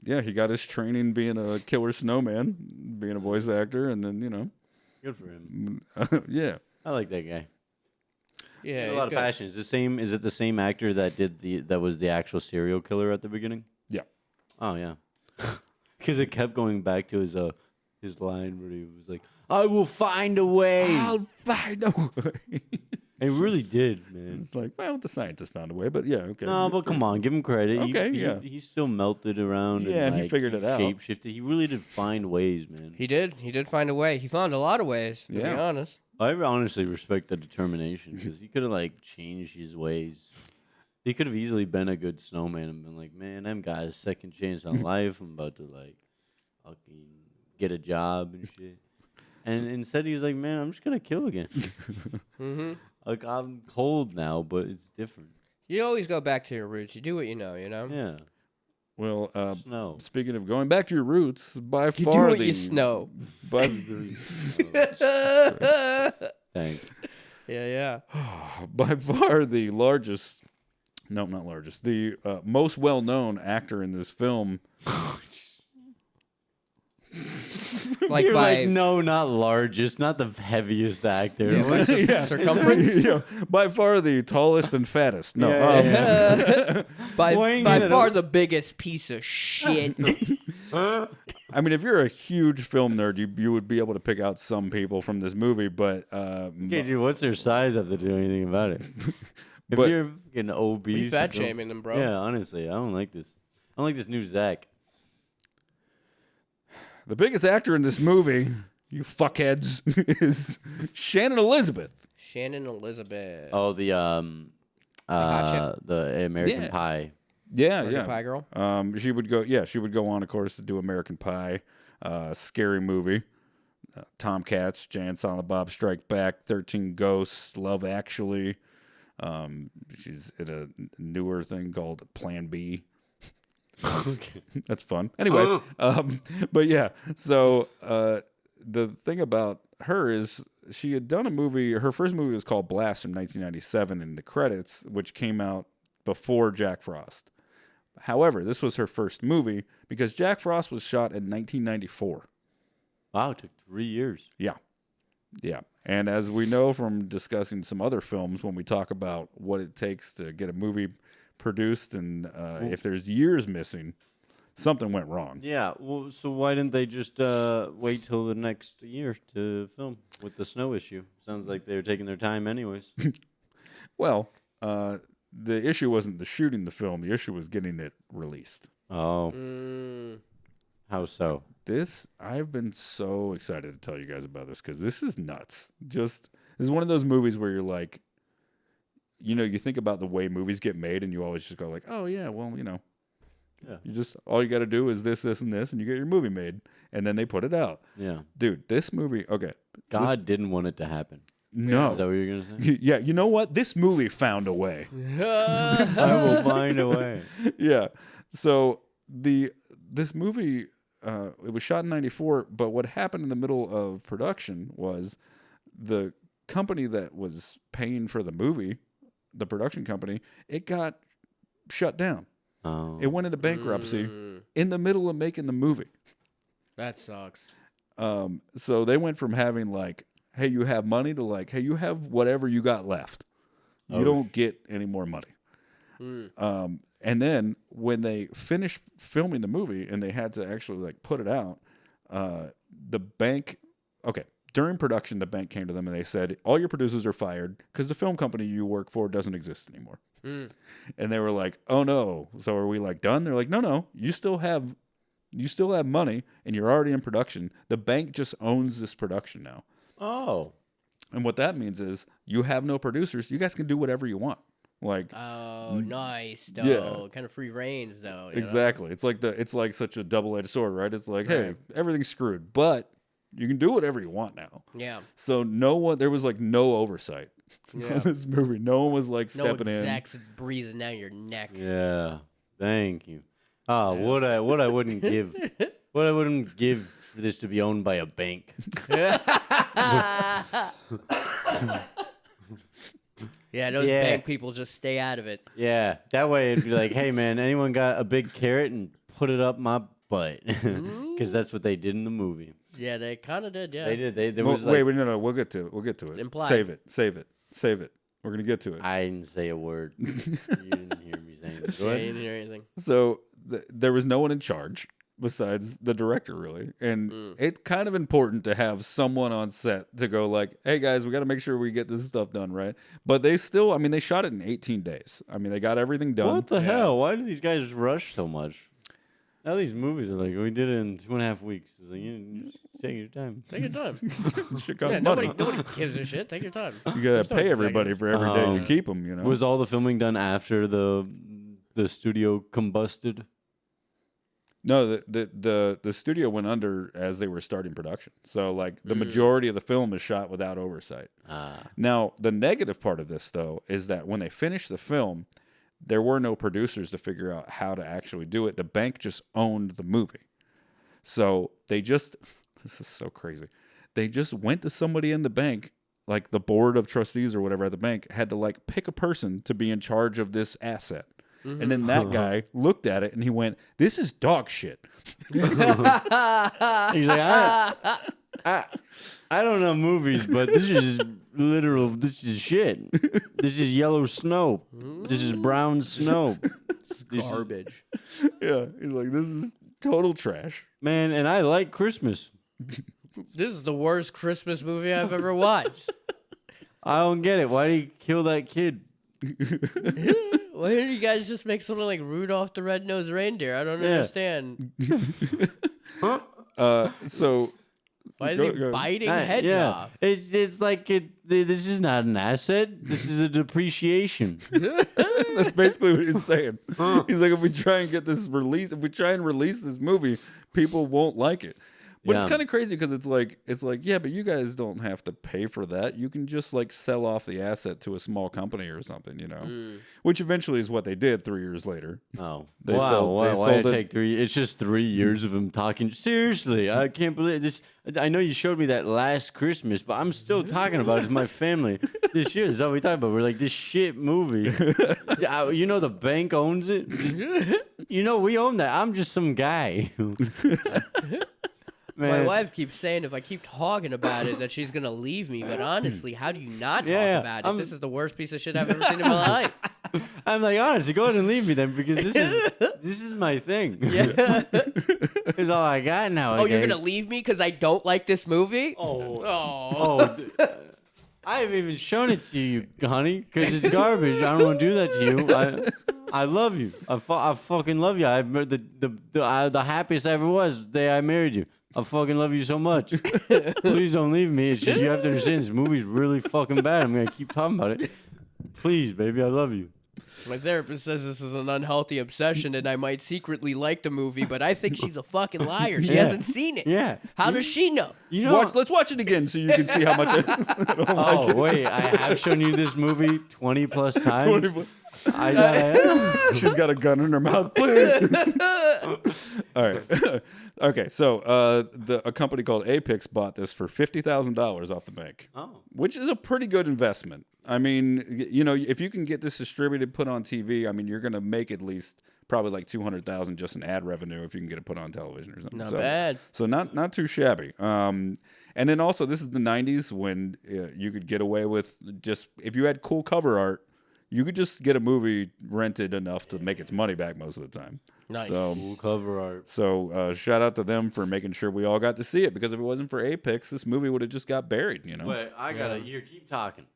Yeah, he got his training being a killer snowman, being a voice actor, and then Good for him. Yeah. I like that guy. Yeah, A lot of passion. Is it the same actor that was the actual serial killer at the beginning? Yeah. Oh yeah. Because it kept going back to his line where he was like, "I will find a way." I'll find a way. It really did, man. It's like, well, the scientist found a way, but yeah, okay. No, but come on, give him credit. Okay, he still melted around. Yeah, and he figured it out. Shapeshifted. He really did find ways, man. He did find a way. He found a lot of ways, to be honest. I honestly respect the determination because he could have like changed his ways. He could have easily been a good snowman and been like, "Man, them got a second chance on life. I'm about to like fucking get a job and shit." And instead, he was like, "Man, I'm just gonna kill again." Mm-hmm. Like I'm cold now, but it's different. You always go back to your roots. You do what you know. You know. Yeah. Well, Snow. speaking of going back to your roots, by You far do what the you snow. by Thanks. Yeah. by far the largest. No, not largest. The most well-known actor in this film. Like You're by like, no, not largest, not the heaviest actor. yeah, what's the circumference? Yeah, by far the tallest and fattest. No, Yeah, by Boing. far the biggest piece of shit. I mean, if you're a huge film nerd, you would be able to pick out some people from this movie, but Okay, dude, what's their size have to do anything about it? If But- you're fucking obese, You fat shaming them, bro. Yeah, honestly, I don't like this. I don't like this new Zach. the biggest actor in this movie, you fuckheads, is Shannon Elizabeth. Shannon Elizabeth. Oh, the hot chick? the American Yeah. Pie. Yeah, American Pie girl. She would go. Yeah, she would go on, of course, to do American Pie, Scary Movie, Tomcats, Jay and Silent Bob Strike Back, 13 Ghosts, Love Actually. She's in a newer thing called Plan B. Okay. That's fun. Anyway, but yeah. So the thing about her is she had done a movie. Her first movie was called Blast from 1997 in the credits, which came out before Jack Frost. However, this was her first movie because Jack Frost was shot in 1994. Wow, it took 3 years. Yeah. Yeah. And as we know from discussing some other films, when we talk about what it takes to get a movie produced and if there's years missing, something went wrong. Yeah, well, so why didn't they just wait till the next year to film with the snow issue? Sounds like they were taking their time anyways. Well, the issue wasn't the shooting the film. The issue was getting it released. Oh, how so? I've been so excited to tell you guys about this because this is nuts. This is one of those movies where you're like, you think about the way movies get made and you always just go like, oh yeah, well, Yeah. you just, all you got to do is this, and this, and you get your movie made. And then they put it out. Yeah. Dude, this movie, okay. God didn't want it to happen. No. Is that what you're going to say? Yeah, you know what? This movie found a way. I will find a way. Yeah. So this movie, it was shot in 94, but what happened in the middle of production was the company that was paying for the movie, the production company, it got shut down. Oh. It went into bankruptcy in the middle of making the movie. That sucks. So they went from having like, hey, you have money to like, hey, you have whatever you got left. You don't get any more money. And then when they finished filming the movie and they had to actually like put it out, the bank, during production, the bank came to them and they said, all your producers are fired because the film company you work for doesn't exist anymore. And they were like, oh no. So are we like done? They're like, no, you still have money and you're already in production. The bank just owns this production now. Oh. And what that means is you have no producers. You guys can do whatever you want. Like, Oh, nice, though. Yeah. Kind of free reigns, though. you know? exactly. It's like such a double-edged sword, right? It's like, hey, everything's screwed, but you can do whatever you want now. Yeah. So there was like no oversight Yeah. on this movie. No one was like No stepping execs breathing down your neck. Yeah. Thank you. Ah, what I wouldn't give. What I wouldn't give for this to be owned by a bank. Yeah, those Yeah. bank people just stay out of it. Yeah. That way it'd be like, hey man, anyone got a big carrot and put it up my but because that's what they did in the movie. Yeah, they kind of did. Yeah, They did. There Well, was wait, like, no, we'll get to it. We'll get to it. implied. Save it. We're gonna get to it. I didn't say a word. You didn't hear me saying it. Go Yeah, ahead. you didn't hear anything. So there was no one in charge besides the director, really, and it's kind of important to have someone on set to go like, "Hey guys, we got to make sure we get this stuff done right." But they still, I mean, they shot it in 18 days. I mean, they got everything done. What the hell? Why do these guys rush so much? Now these movies are like, we did it in 2.5 weeks. It's like, you just take your time. Take your time. Shit costs Yeah, money. nobody gives a shit. Take your time. You gotta There's no pay everybody executives. for every day you keep them. You know. Was all the filming done after the studio combusted? No, the studio went under as they were starting production. So like the majority of the film is shot without oversight. Now, the negative part of this though is that when they finished the film, there were no producers to figure out how to actually do it. The bank just owned the movie. So they just this is so crazy. They just went to somebody in the bank, like the board of trustees or whatever at the bank, had to like pick a person to be in charge of this asset. And then that guy looked at it and he went, "This is dog shit." He's like, I don't know movies, but this is literal. This is shit. This is yellow snow. This is brown snow. Garbage. Yeah, he's like, "This is total trash." Man, and I like Christmas. This is the worst Christmas movie I've ever watched. I don't get it. Why did he kill that kid? Why didn't you guys just make something like Rudolph the Red-Nosed Reindeer? I don't understand. So Why is Go- he go. biting heads off? It's like this is not an asset. This is a depreciation. that's basically what he's saying. He's like, if we try and get this release, if we try and release this movie, people won't like it. But it's Yeah. kind of crazy because it's like, yeah, but you guys don't have to pay for that. You can just like sell off the asset to a small company or something, you know, which eventually is what they did 3 years later. Oh, They wow! sold- why they why sold did it- it take 3? It's just 3 years of him talking. Seriously, I can't believe this. I know you showed me that last Christmas, but I'm still talking about it to my family. This year is all we talk about. We're like, this shit movie. You know the bank owns it. You know we own that. I'm just some guy. My Man. wife keeps saying if I keep talking about it that she's gonna leave me, but honestly, how do you not Yeah, talk about it? This is the worst piece of shit I've ever seen in my life. I'm like, honestly, go ahead and leave me then, because this is my thing. Yeah. It's all I got now. Oh, you're gonna leave me because I don't like this movie? Oh, I haven't even shown it to you, honey, because it's garbage. I don't want to do that to you. I love you. I fucking love you. The happiest I ever was the day I married you. I fucking love you so much. Please don't leave me. It's just you have to understand this movie's really fucking bad. I'm gonna keep talking about it. Please, baby, I love you. My therapist says this is an unhealthy obsession and I might secretly like the movie, but I think she's a fucking liar. She Yeah. hasn't seen it. Yeah. How does she know? You know. Let's watch it again so you can see how much I don't like Oh it. wait, I have shown you this movie 20 plus times. 20 I gotta. She's got a gun in her mouth, please. All right. Okay, so a company called Apex bought this for $50,000 off the bank, which is a pretty good investment. I mean, you know, if you can get this distributed, put on TV, I mean, you're going to make at least probably like $200,000 just in ad revenue if you can get it put on television or something. Not bad. So not too shabby. And then also, this is the 90s when you could get away with just, if you had cool cover art, you could just get a movie rented enough to make its money back most of the time. Nice. So, Cool cover art. so shout out to them for making sure we all got to see it, because if it wasn't for Apex, this movie would have just got buried, you know? Wait, I gotta. You keep talking.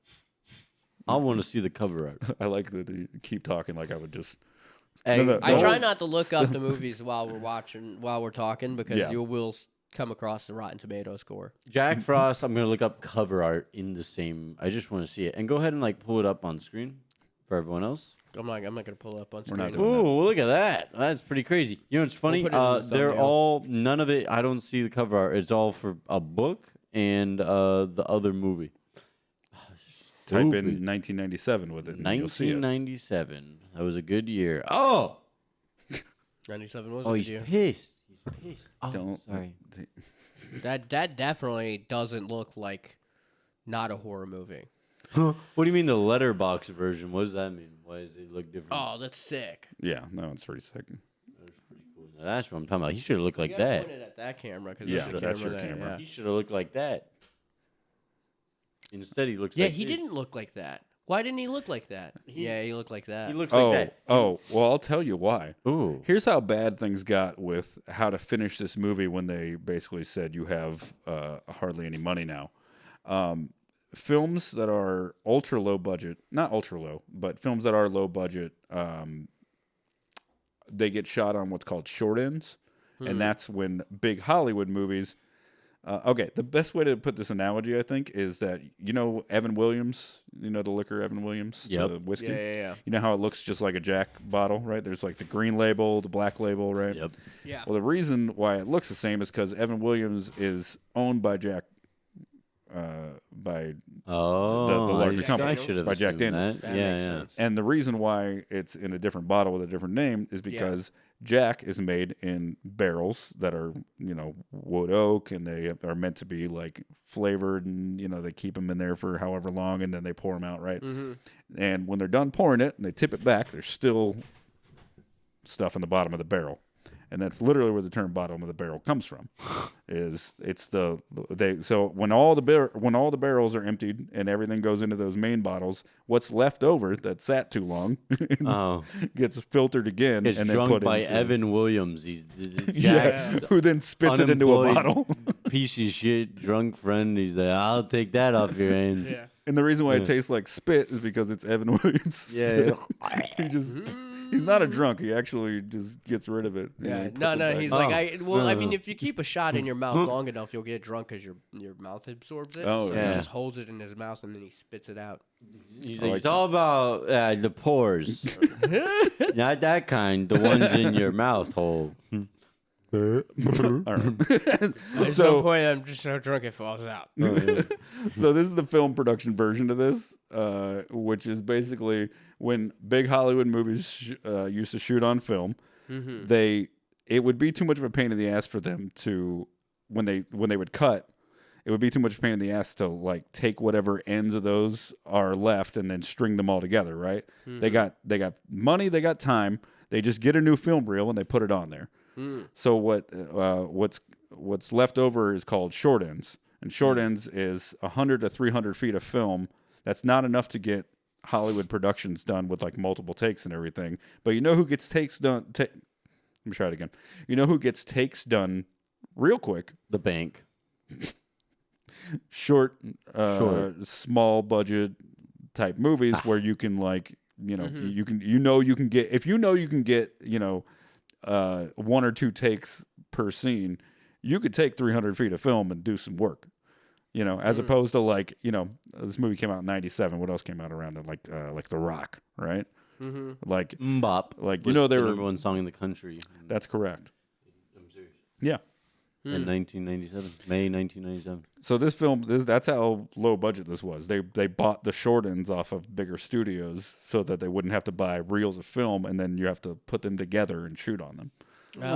I want to see the cover art. I like that you keep talking like I would just... Hey, No, no, I don't- try not to look up the movies while we're talking, because Yeah. you will come across the Rotten Tomatoes score. Jack Frost. I'm gonna look up cover art in the same. I just want to see it, and go ahead and like pull it up on screen for everyone else. I'm not gonna pull up on We're not screen. doing that. Ooh, look at that. That's pretty crazy. You know what's funny? put it in the They're thumbnail. all none of it. I don't see the cover art. It's all for a book and the other movie. Type in Stupid. 1997 with it, and you'll see it. 1997. That was a good year. Oh, 97 was oh, a he's good year. pissed. He's pissed. Oh, Don't... sorry. That definitely doesn't look like not a horror movie. What do you mean the letterbox version? What does that mean? Why does it look different? Oh, that's sick. Yeah, no, it's pretty sick. That's pretty cool. That's what I'm talking about. He should have looked like You gotta that. point it at that camera, because Yeah, that's the that's camera your there, camera. yeah. He should have looked like that. Instead, he looks Yeah, like he this. didn't look like that. Why didn't he look like that? Yeah, he looked like that. He looks like that. Well, I'll tell you why. Ooh. Here's how bad things got with how to finish this movie when they basically said you have hardly any money now. Films that are ultra low budget, not ultra low, but films that are low budget, they get shot on what's called short ends. And that's when big Hollywood movies. Okay, the best way to put this analogy, I think, is that Evan Williams, the liquor Evan Williams, Yep. the whiskey. Yeah. You know how it looks just like a Jack bottle, right? There's like the green label, the black label, right? Yep. Yeah. Well, the reason why it looks the same is because Evan Williams is owned by Jack, by Oh, the larger company. I should have By Jack assumed Daniels. that. That Yeah, makes yeah. sense. and the reason why it's in a different bottle with a different name is because Jack is made in barrels that are, wood oak, and they are meant to be like flavored, and they keep them in there for however long, and then they pour them out, right? And when they're done pouring it and they tip it back, there's still stuff in the bottom of the barrel. And that's literally where the term "bottom of the barrel" comes from. So when all the barrels are emptied and everything goes into those main bottles, what's left over that sat too long gets filtered again It's and then drunk put by into Evan Williams. He's yeah, who then spits it into a unemployed bottle. piece of shit drunk friend. He's like, I'll take that off your hands. Yeah. And the reason why it tastes like spit is because it's Evan Williams. Yeah. Spit. He's not a drunk. He actually just gets rid of it. Yeah, puts no, it back. he's Oh. like, I mean, if you keep a shot in your mouth long enough, you'll get drunk because your mouth absorbs it. Oh, so yeah. he just holds it in his mouth and then he spits it out. He's I like, like it's all about the pores. Not that kind. The ones in your mouth hole. All right. There's So- no point. I'm just so drunk it falls out. So this is the film production version of this, which is basically when big Hollywood movies used to shoot on film. It would be too much of a pain in the ass for them to when they would cut. It would be too much pain in the ass to like take whatever ends of those are left and then string them all together. Right? They got money. They got time. They just get a new film reel and they put it on there. So what's left over is called short ends, and short ends is 100 to 300 feet of film. That's not enough to get Hollywood productions done with like multiple takes and everything. But you know who gets takes done? Let me try it again. You know who gets takes done real quick? The bank. Short, small budget type movies where you can like you can get if you can get 1 or 2 takes per scene, you could take 300 feet of film and do some work, as opposed to like, this movie came out in 97. What else came out around it? Like The Rock, right? Like, Mbop. like, Was they the were, number one song in the country. that's correct. I'm serious. Yeah. In 1997. May 1997. So this film, that's how low budget this was. They bought the short ends off of bigger studios so that they wouldn't have to buy reels of film, and then you have to put them together and shoot on them.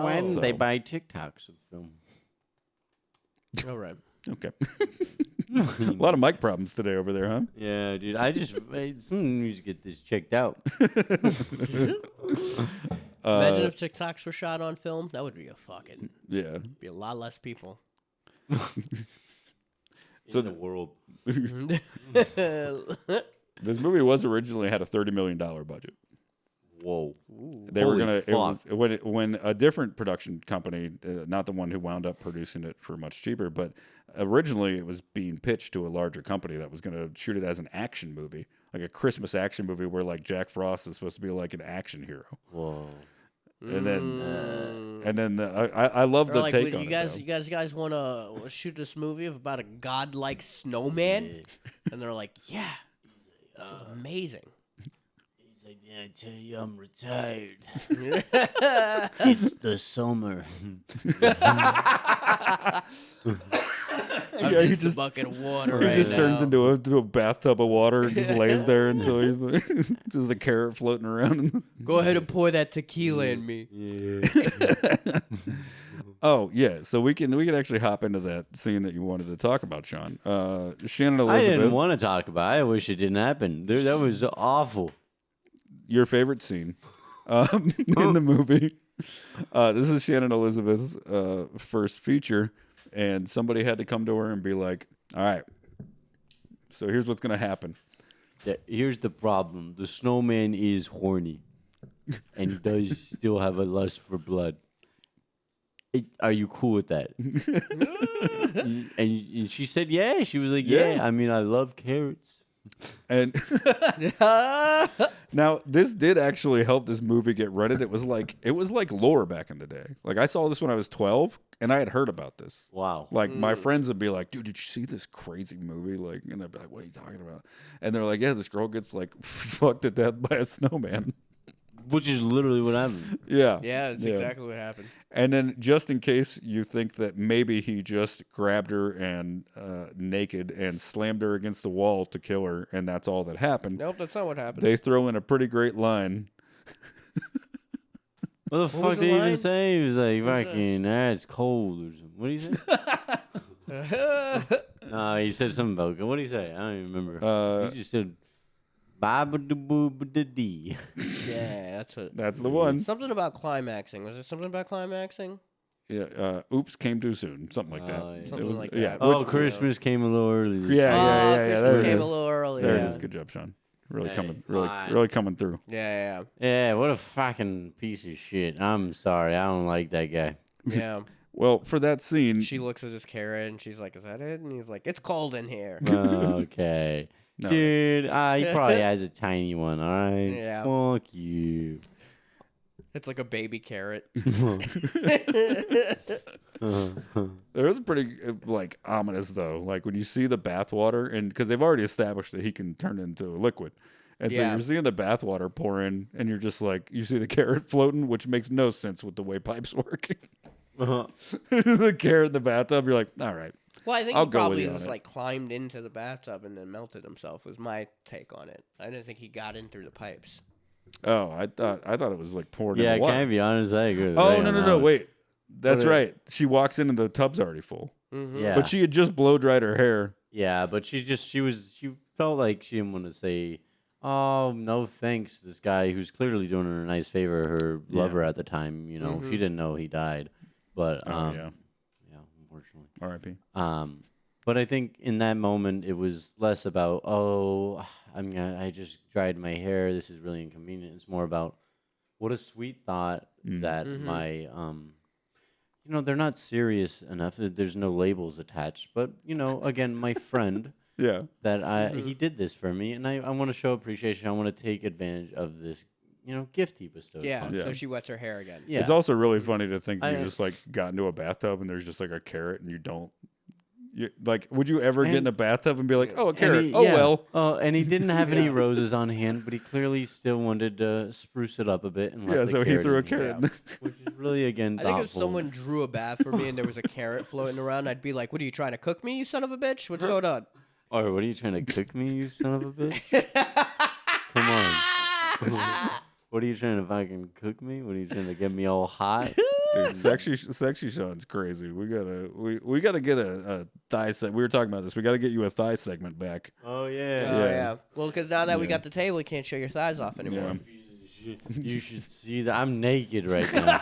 When So- they buy TikToks of film. All right. Okay. A lot of mic problems today over there, huh? Yeah, dude. Someone needs to get this checked out. Imagine if TikToks were shot on film. That would be Yeah. be a lot less people. So the world. This movie was originally had a $30 million budget. Whoa. They were Holy gonna. It fuck. was when a different production company, not the one who wound up producing it for much cheaper, but originally it was being pitched to a larger company that was going to shoot it as an action movie, like a Christmas action movie where like Jack Frost is supposed to be like an action hero. Whoa. And then I love Or the like, take on you it. guys, though. you guys want to shoot this movie about a godlike snowman? And they're like, yeah, this is amazing. He's like, yeah, I tell you, I'm retired. It's the summer. I'm Yeah, he just, just- a bucket of water He right just turns now. into a bathtub of water and just lays there until he's just a carrot floating around. Go ahead and pour that tequila in me. Oh yeah, so we can actually hop into that scene that you wanted to talk about, Sean. Shannon I Elizabeth, didn't want to talk about it. I wish it didn't happen. Dude, that was awful. your favorite scene in the movie. This is Shannon Elizabeth's first feature, and somebody had to come to her and be like, all right, so here's what's going to happen. Yeah, here's the problem. The snowman is horny and he does still have a lust for blood. Are you cool with that? and she said, yeah. She was like, yeah. I mean, I love carrots. And now this did actually help this movie get Reddit. It was like lore back in the day. Like I saw this when I was 12 and I had heard about this. Wow. Like my friends would be like, dude, did you see this crazy movie? Like, and I'd be like, what are you talking about? And they're like, yeah, this girl gets like fucked to death by a snowman. Which is literally what happened. Yeah. Yeah, that's exactly what happened. And then just in case you think that maybe he just grabbed her and naked and slammed her against the wall to kill her, and that's all that happened. Nope, that's not what happened. They throw in a pretty great line. What the fuck did he even say? He was like, fucking, it's cold or something. What did he say? No, he said something about, what did he say? I don't even remember. He just said, ba-ba-da-boo-ba-da-dee. Yeah, That's the one. Something about climaxing. Was it something about climaxing? Yeah. Oops, came too soon. Something like that. Yeah. Something like that. Yeah. Oh, Christmas came a little early. Yeah. Christmas There it came is. a little early. There yeah. it is. Good job, Sean. Really Hey, coming. fine. Really coming through. Yeah. Yeah, what a fucking piece of shit. I'm sorry. I don't like that guy. Yeah. Well, for that scene, She looks at his carrot and she's like, "Is that it?" And he's like, "It's cold in here." Okay. No. Dude, he probably has a tiny one, all right? Yeah. Fuck you. It's like a baby carrot. It was pretty like ominous though. Like when you see the bathwater, and because they've already established that he can turn into a liquid, and so Yeah. you're seeing the bathwater pour in, and you're just like, you see the carrot floating, which makes no sense with the way pipes working. The carrot in the bathtub, you're like, all right. Well, I think I'll he go with probably you on just it. like climbed into the bathtub and then melted himself. Was my take on it. I didn't think he got in through the pipes. Oh, I thought it was like pouring Yeah, in the water. can I be honest? I agree with Oh Ray on no, that one. wait. That's What right. She walks in and the tub's already full. Yeah. But she had just blow dried her hair. Yeah, but she felt like she didn't want to say, oh, no thanks to this guy who's clearly doing her a nice favor, her lover at the time, you know. She didn't know he died. But Yeah, unfortunately. R.I.P. But I think in that moment it was less about, I just dried my hair, this is really inconvenient. It's more about what a sweet thought that my they're not serious enough. There's no labels attached. But, again, my friend Yeah. that he did this for me, and I want to show appreciation. I want to take advantage of this, gift he bestowed Yeah, upon me. so she wets her hair again. Yeah. It's also really funny to think you I- just like got into a bathtub and there's just like a carrot and you don't. Would you ever get in a bathtub and be like, oh, a carrot? And Well. Oh, and he didn't have any roses on hand, but he clearly still wanted to spruce it up a bit. And left Yeah, the so he threw a in here, carrot. Yeah. which is really, again, I think if thoughtful. someone drew a bath for me and there was a carrot floating around, I'd be like, "What are you trying to cook me, you son of a bitch? What's going on?" Or what are you trying to cook me, you son of a bitch? Come on. What are you trying to fucking cook me? What are you trying to get me all hot? Dude, sexy Sean's crazy. We gotta get a thigh segment. We were talking about this. We gotta get you a thigh segment back. Oh, Oh yeah. yeah. Well, because now that we got the table, you can't show your thighs off anymore. You should see that. I'm naked right now.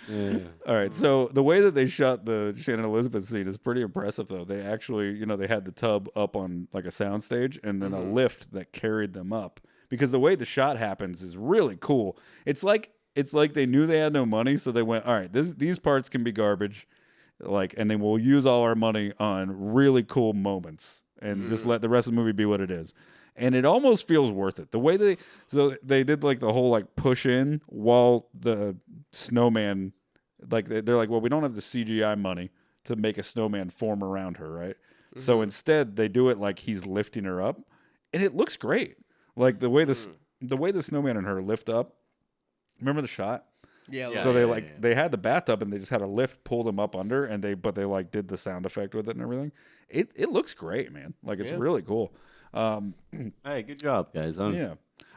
Yeah. All right. So the way that they shot the Shannon Elizabeth scene is pretty impressive, though. They actually, they had the tub up on like a soundstage and then a lift that carried them up. Because the way the shot happens is really cool. It's like they knew they had no money, so they went, all right, these parts can be garbage, and then we'll use all our money on really cool moments and just let the rest of the movie be what it is. And it almost feels worth it. The way they did like the whole like push in while the snowman, like they're like, well, we don't have the CGI money to make a snowman form around her, right? So instead they do it like he's lifting her up, and it looks great. Like the way the snowman and her lift up. Remember the shot? Yeah. So they had the bathtub and they just had a lift pull them up under, and they like did the sound effect with it and everything. It looks great, man. Like it's really cool. Hey, good job, guys. Yeah.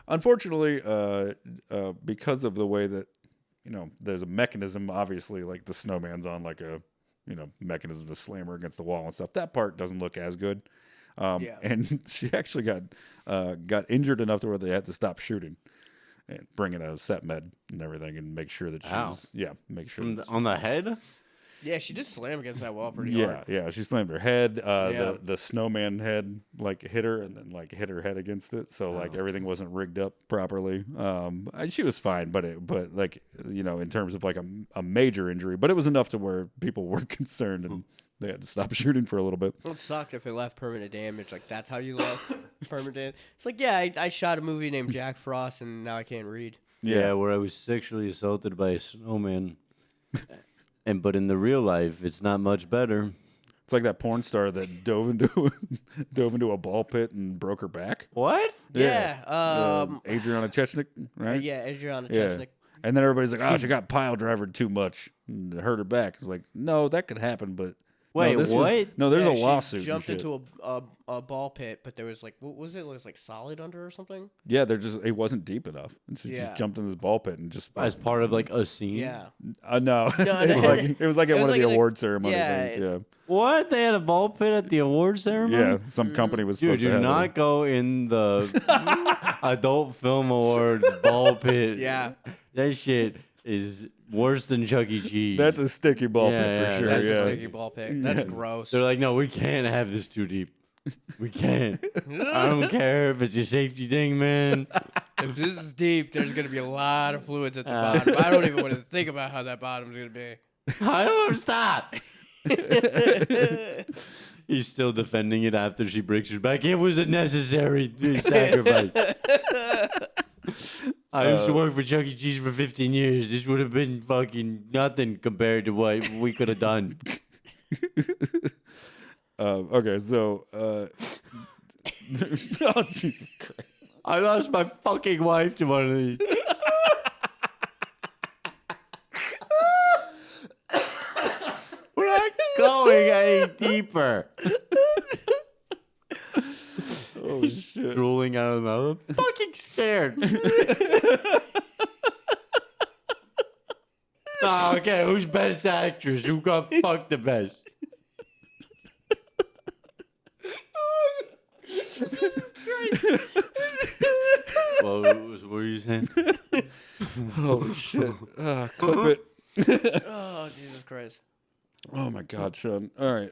Unfortunately, because of the way that there's a mechanism, obviously, like the snowman's on like a mechanism to slam her against the wall and stuff. That part doesn't look as good. And she actually got injured enough to where they had to stop shooting. and bring in a set med and everything and make sure that she's make sure on the head. Yeah, she did slam against that wall pretty hard. Yeah, she slammed her head. The snowman head like hit her and then like hit her head against it. So like everything wasn't rigged up properly. She was fine, but like in terms of like a major injury, but it was enough to where people were concerned and they had to stop shooting for a little bit. It sucked if it left permanent damage. Like that's how you left permanent damage. It's like I shot a movie named Jack Frost and now I can't read. Yeah, where I was sexually assaulted by a snowman. But in the real life, it's not much better. It's like that porn star that dove into a ball pit and broke her back. What? Yeah. Adriana Chechnik, right? Yeah, Adriana Chechnik. And then everybody's like, "Oh, she got pile drivered too much and hurt her back." It's like, no, that could happen, but wait, no, what? There's a she lawsuit. Jumped into a ball pit, but there was like what was it? It was like solid under or something. Yeah, it wasn't deep enough, and she just jumped in this ball pit and just as part of like a scene. Yeah. No, it was like at one of the award ceremony things. Yeah. What? They had a ball pit at the award ceremony? Yeah, some company was supposed to have do not go in the Adult Film Awards ball pit. Yeah. That shit is worse than Chuck E. Cheese. That's a sticky ball pit for sure. That's a sticky ball pit. That's gross. They're like, no, we can't have this too deep. We can't. I don't care if it's a safety thing, man. If this is deep, there's going to be a lot of fluids at the bottom. I don't even want to think about how that bottom's going to be. I don't stop. He's still defending it after she breaks her back. It was a necessary sacrifice. I used to work for Chuck E. Cheese for 15 years. This would have been fucking nothing compared to what we could have done. Okay, so oh Jesus Christ! I lost my fucking wife to one of these. We're not going any deeper. Oh shit! Drooling out of the mouth. I'm fucking scared. Oh, okay, who's best actress? Who got fucked the best? What were you saying? Oh shit! Clip it. Oh, Jesus Christ. Oh my God, Sean. All right.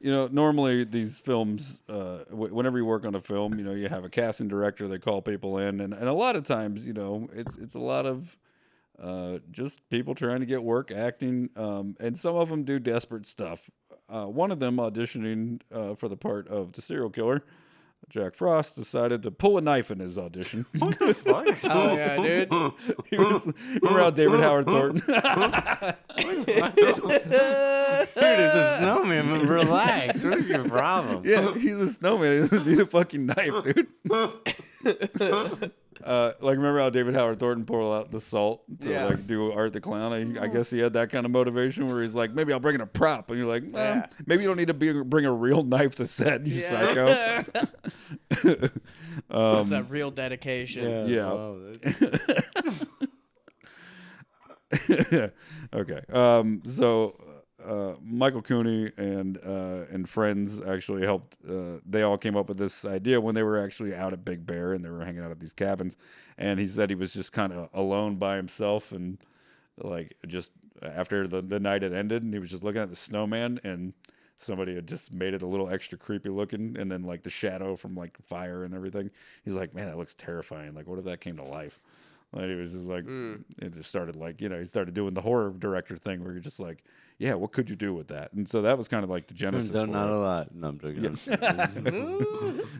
Normally these films, whenever you work on a film, you have a casting director. They call people in, and a lot of times, it's a lot of just people trying to get work acting, and some of them do desperate stuff. One of them auditioning for the part of the serial killer, Jack Frost, decided to pull a knife in his audition. What the fuck? Oh, yeah, dude. He was around David Howard Thornton. Dude, it's a snowman. Relax. What is your problem? Yeah, he's a snowman. He doesn't need a fucking knife, dude. Remember how David Howard Thornton pulled out the salt to do Art the Clown? I guess he had that kind of motivation where he's like, maybe I'll bring in a prop, and you're like, maybe you don't need to bring a real knife to set, you psycho. It's that real dedication. Yeah. Wow, Okay. So Michael Cooney and friends actually helped. They all came up with this idea when they were actually out at Big Bear and they were hanging out at these cabins. And he said he was just kind of alone by himself and like just after the night had ended and he was just looking at the snowman and somebody had just made it a little extra creepy looking and then like the shadow from like fire and everything. He's like, man, that looks terrifying. Like, what if that came to life? Like, it was just like, it just started like, he started doing the horror director thing where you're just like, yeah, what could you do with that? And so that was kind of like the genesis. Turns out not a lot. No, I'm joking.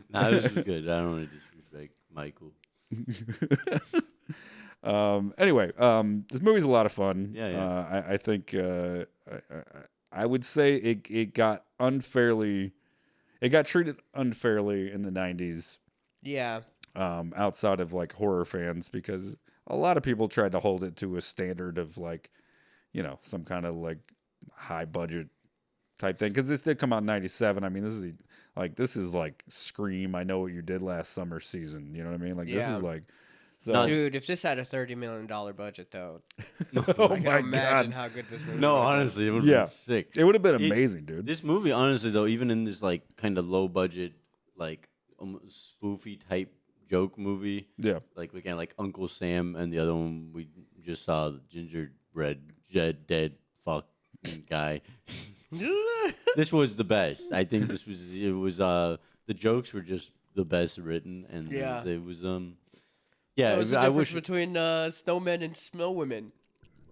Nah, this was good. I don't want to disrespect Michael. Anyway, this movie's a lot of fun. Yeah. I think I would say it got treated unfairly in the 90s. Yeah. Outside of like horror fans, because a lot of people tried to hold it to a standard of like, some kind of like high budget type thing. Because this did come out in 97. I mean, this is like Scream. I Know What You Did Last Summer season. You know what I mean? Like this is like. So, dude, if this had a $30 million budget, though, oh I can imagine how good this movie. No, would honestly, it would have been sick. It would have been amazing, dude. This movie, honestly, though, even in this like kind of low budget, like spoofy type joke movie. Yeah. Like looking at like Uncle Sam, and the other one we just saw the gingerbread dead fuck guy. This was the best. I think it was the jokes were just the best written, and it was yeah. What was the I difference wish between snowmen and snowwomen?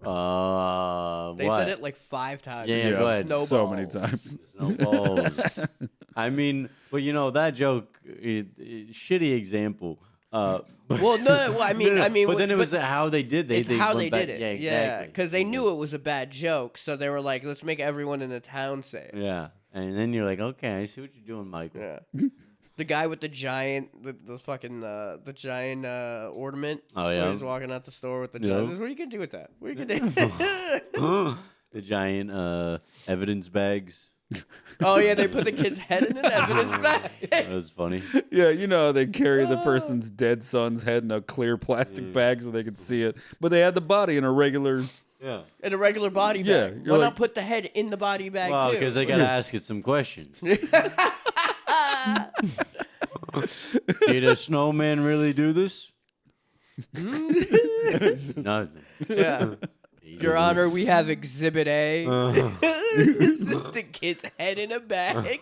They what? said it like 5 times. Yeah, go ahead. Snowballs. So many times. Snowballs. I mean, but that joke, shitty example. Well, no, well, I mean, but then it was how they did. It's how went they back- did it. Yeah, exactly. because they knew it was a bad joke, so they were like, "Let's make everyone in the town say it." Yeah, and then you're like, okay, I see what you're doing, Michael. Yeah. The guy with the giant, the fucking, the giant ornament. Oh, yeah. Where he's walking out the store with the giant. What are you gonna do with that? What are you gonna do? The giant evidence bags. Oh yeah, they put the kid's head in an evidence bag. That was funny. Yeah, they carry the person's dead son's head in a clear plastic bag so they could see it. But they had the body in a regular... Yeah. In a regular body Yeah, bag. you're Why like- not put the head in the body bag Well, too? because they gotta ask it some questions. Did a snowman really do this? Nothing. Yeah. Your Honor, we have Exhibit A. This is the kid's head in a bag.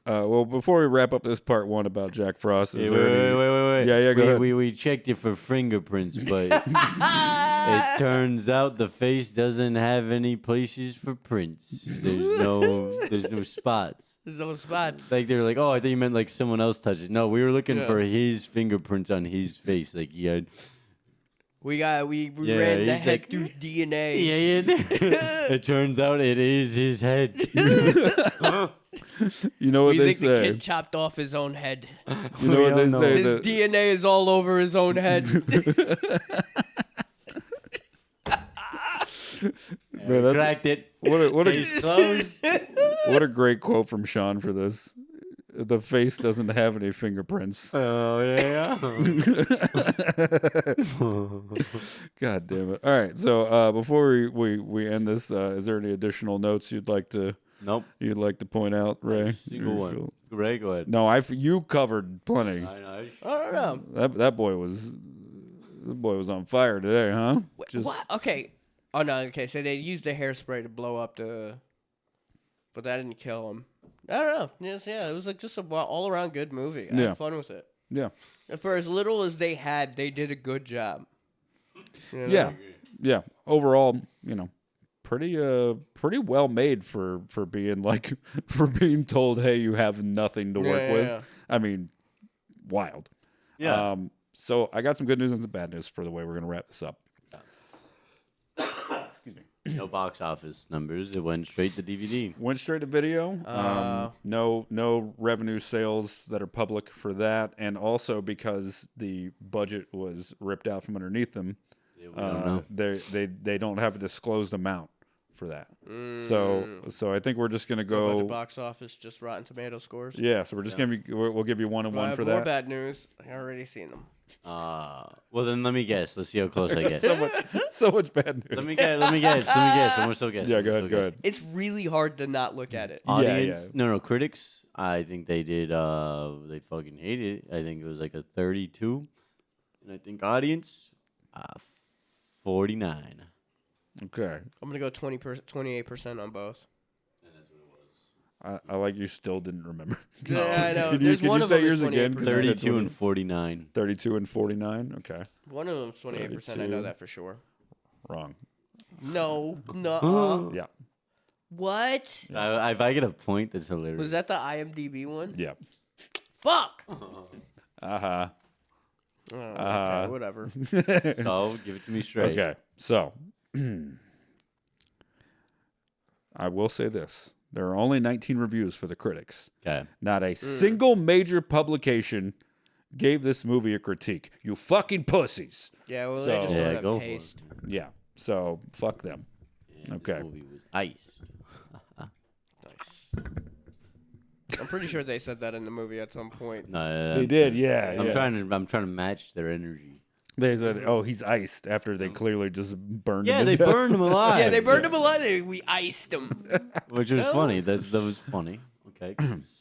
Well, before we wrap up this part 1 about Jack Frost, is Wait. Yeah, go ahead. We checked it for fingerprints, but it turns out the face doesn't have any places for prints. There's no spots. There's no spots. Like they were like, oh, I thought you meant like someone else touched it. No, we were looking for his fingerprints on his face. Like he had. We ran the he's head like, through DNA. Yeah. It turns out it is his head. You know what We they think the say? kid chopped off his own head. You know what they don't know. say? His DNA is all over his own head. Man, that's- Cracked it. what Case closed. what a great quote from Sean for this. The face doesn't have any fingerprints. Oh yeah. God damn it! All right, so before we end this, is there any additional notes you'd like to Nope. point out, Ray? Single one. Ray, go ahead. No, you covered plenty. I know. I don't know. That boy was on fire today, huh? What? Okay. Oh no. Okay. So they used the hairspray to blow up but that didn't kill him. I don't know. Yes, yeah. It was like just a all around good movie. I had fun with it. Yeah. For as little as they had, they did a good job. You know? Yeah. Overall, pretty well made for being for being told, hey, you have nothing to work with. Yeah. I mean, wild. Yeah. So I got some good news and some bad news for the way we're gonna wrap this up. No box office numbers. It went straight to DVD. Went straight to video. No revenue sales that are public for that, and also because the budget was ripped out from underneath them, We don't know. they don't have a disclosed amount for that. So I think we're just gonna Go about the go. box office, just Rotten Tomato scores. Yeah, so we're just we'll give you 1 and Do I 1 have for more that. bad news. I already seen them. Well, then let me guess. Let's see how close I get. So much bad news. Let me guess. I'm still guessing. Yeah, go ahead. It's really hard to not look at it. Audience? Yeah. No, critics. I think they did. They fucking hated it. I think it was like a 32, and I think audience, 49. Okay. I'm gonna go 28% on both. I like you still didn't remember. Yeah, I know. Could you, There's could one you of say them is yours again? 'Cause you said 32 and 49. 32 and 49. Okay. One of them's 28%. I know that for sure. Wrong. No. Yeah. What? If I get a point, that's hilarious. Was that the IMDb one? Yeah. Fuck. Uh-huh. Oh, okay, whatever. Oh, give it to me straight. Okay. So I will say this. There are only 19 reviews for the critics. Okay. Not a single major publication gave this movie a critique. You fucking pussies. Yeah, well, So- they just Yeah, don't go have for it. taste. Yeah. So fuck them. Yeah, Okay. This movie was iced. Nice. I'm pretty sure they said that in the movie at some point. No, They did, yeah. I'm yeah. trying to match their energy. They said, "Oh, he's iced," after they clearly just burned him. Yeah, to they death. burned him alive. Yeah, they burned him alive. We iced him. Which was funny. That was funny. Okay.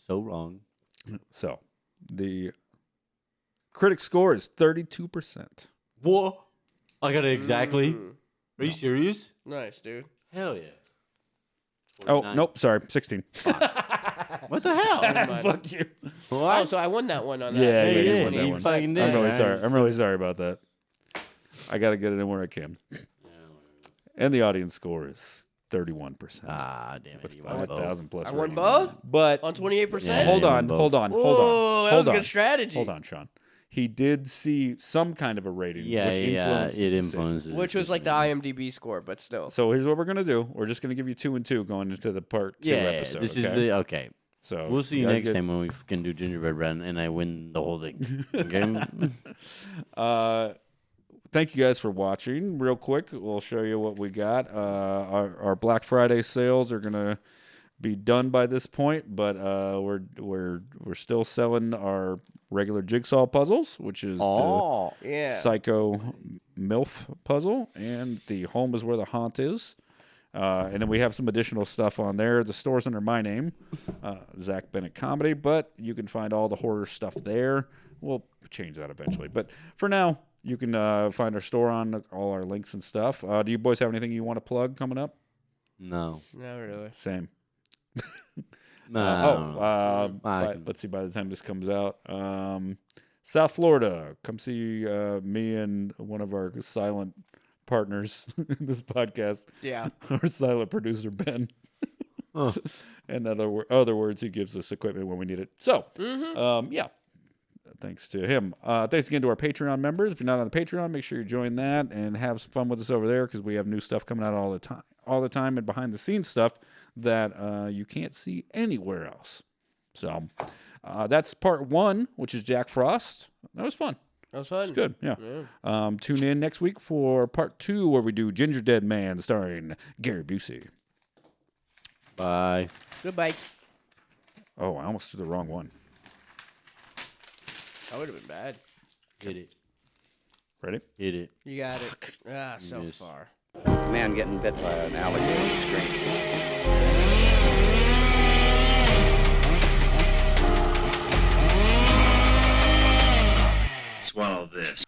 So wrong. So, the Critic score is 32%. What? I got it exactly. Are you serious? Nice, dude. Hell yeah. Oh, 49. nope. Sorry. 16. What the hell? Fuck you. Oh, so I won that one on that. Yeah, you you did. won that You one. fucking did. I'm really Nice. sorry. I'm really sorry about that. I got to get it in where I can. And the audience score is 31%. Ah, damn it. You won both. 5,000 plus. I won ratings. both But on 28%. Yeah. hold you on, won both. hold on, hold Whoa, on. that Hold was a on. good strategy. Hold on, Sean. He did see some kind of a rating. Yeah, which influenced it his decision. influences. Which was like the IMDb score, but still. So here's what we're gonna do. We're just gonna give you 2 and 2 going into the part 2 Yeah, episode. this okay? is the okay. So We'll see you guys next get- time when we can do gingerbread bread and I win the whole thing. Okay? Thank you guys for watching. Real quick, we'll show you what we got. Our Black Friday sales are gonna be done by this point, but we're still selling our regular jigsaw puzzles, which is the Yeah. Psycho MILF puzzle, and the Home is Where the Haunt Is. And then we have some additional stuff on there. The store's under my name, Zach Bennett Comedy, but you can find all the horror stuff there. We'll change that eventually. But for now, you can find our store on all our links and stuff. Do you boys have anything you want to plug coming up? No. Not really. Same. No. Let's see, by the time this comes out, South Florida, come see me and one of our silent partners in this podcast. Yeah. Our silent producer, Ben. And other words, he gives us equipment when we need it. So, yeah. Thanks to him. Thanks again to our Patreon members. If you're not on the Patreon, make sure you join that and have some fun with us over there because we have new stuff coming out all the time and behind the scenes stuff that you can't see anywhere else. So that's part 1, which is Jack Frost. That was fun. That was fun. It's good. Yeah. Tune in next week for part 2 where we do Ginger Dead Man starring Gary Busey. Bye. Goodbye. Oh, I almost did the wrong one. That would have been bad. Hit it. Ready? Hit it. You got it. So Yes. far. Man getting bit by an alligator screaming. Swallow this.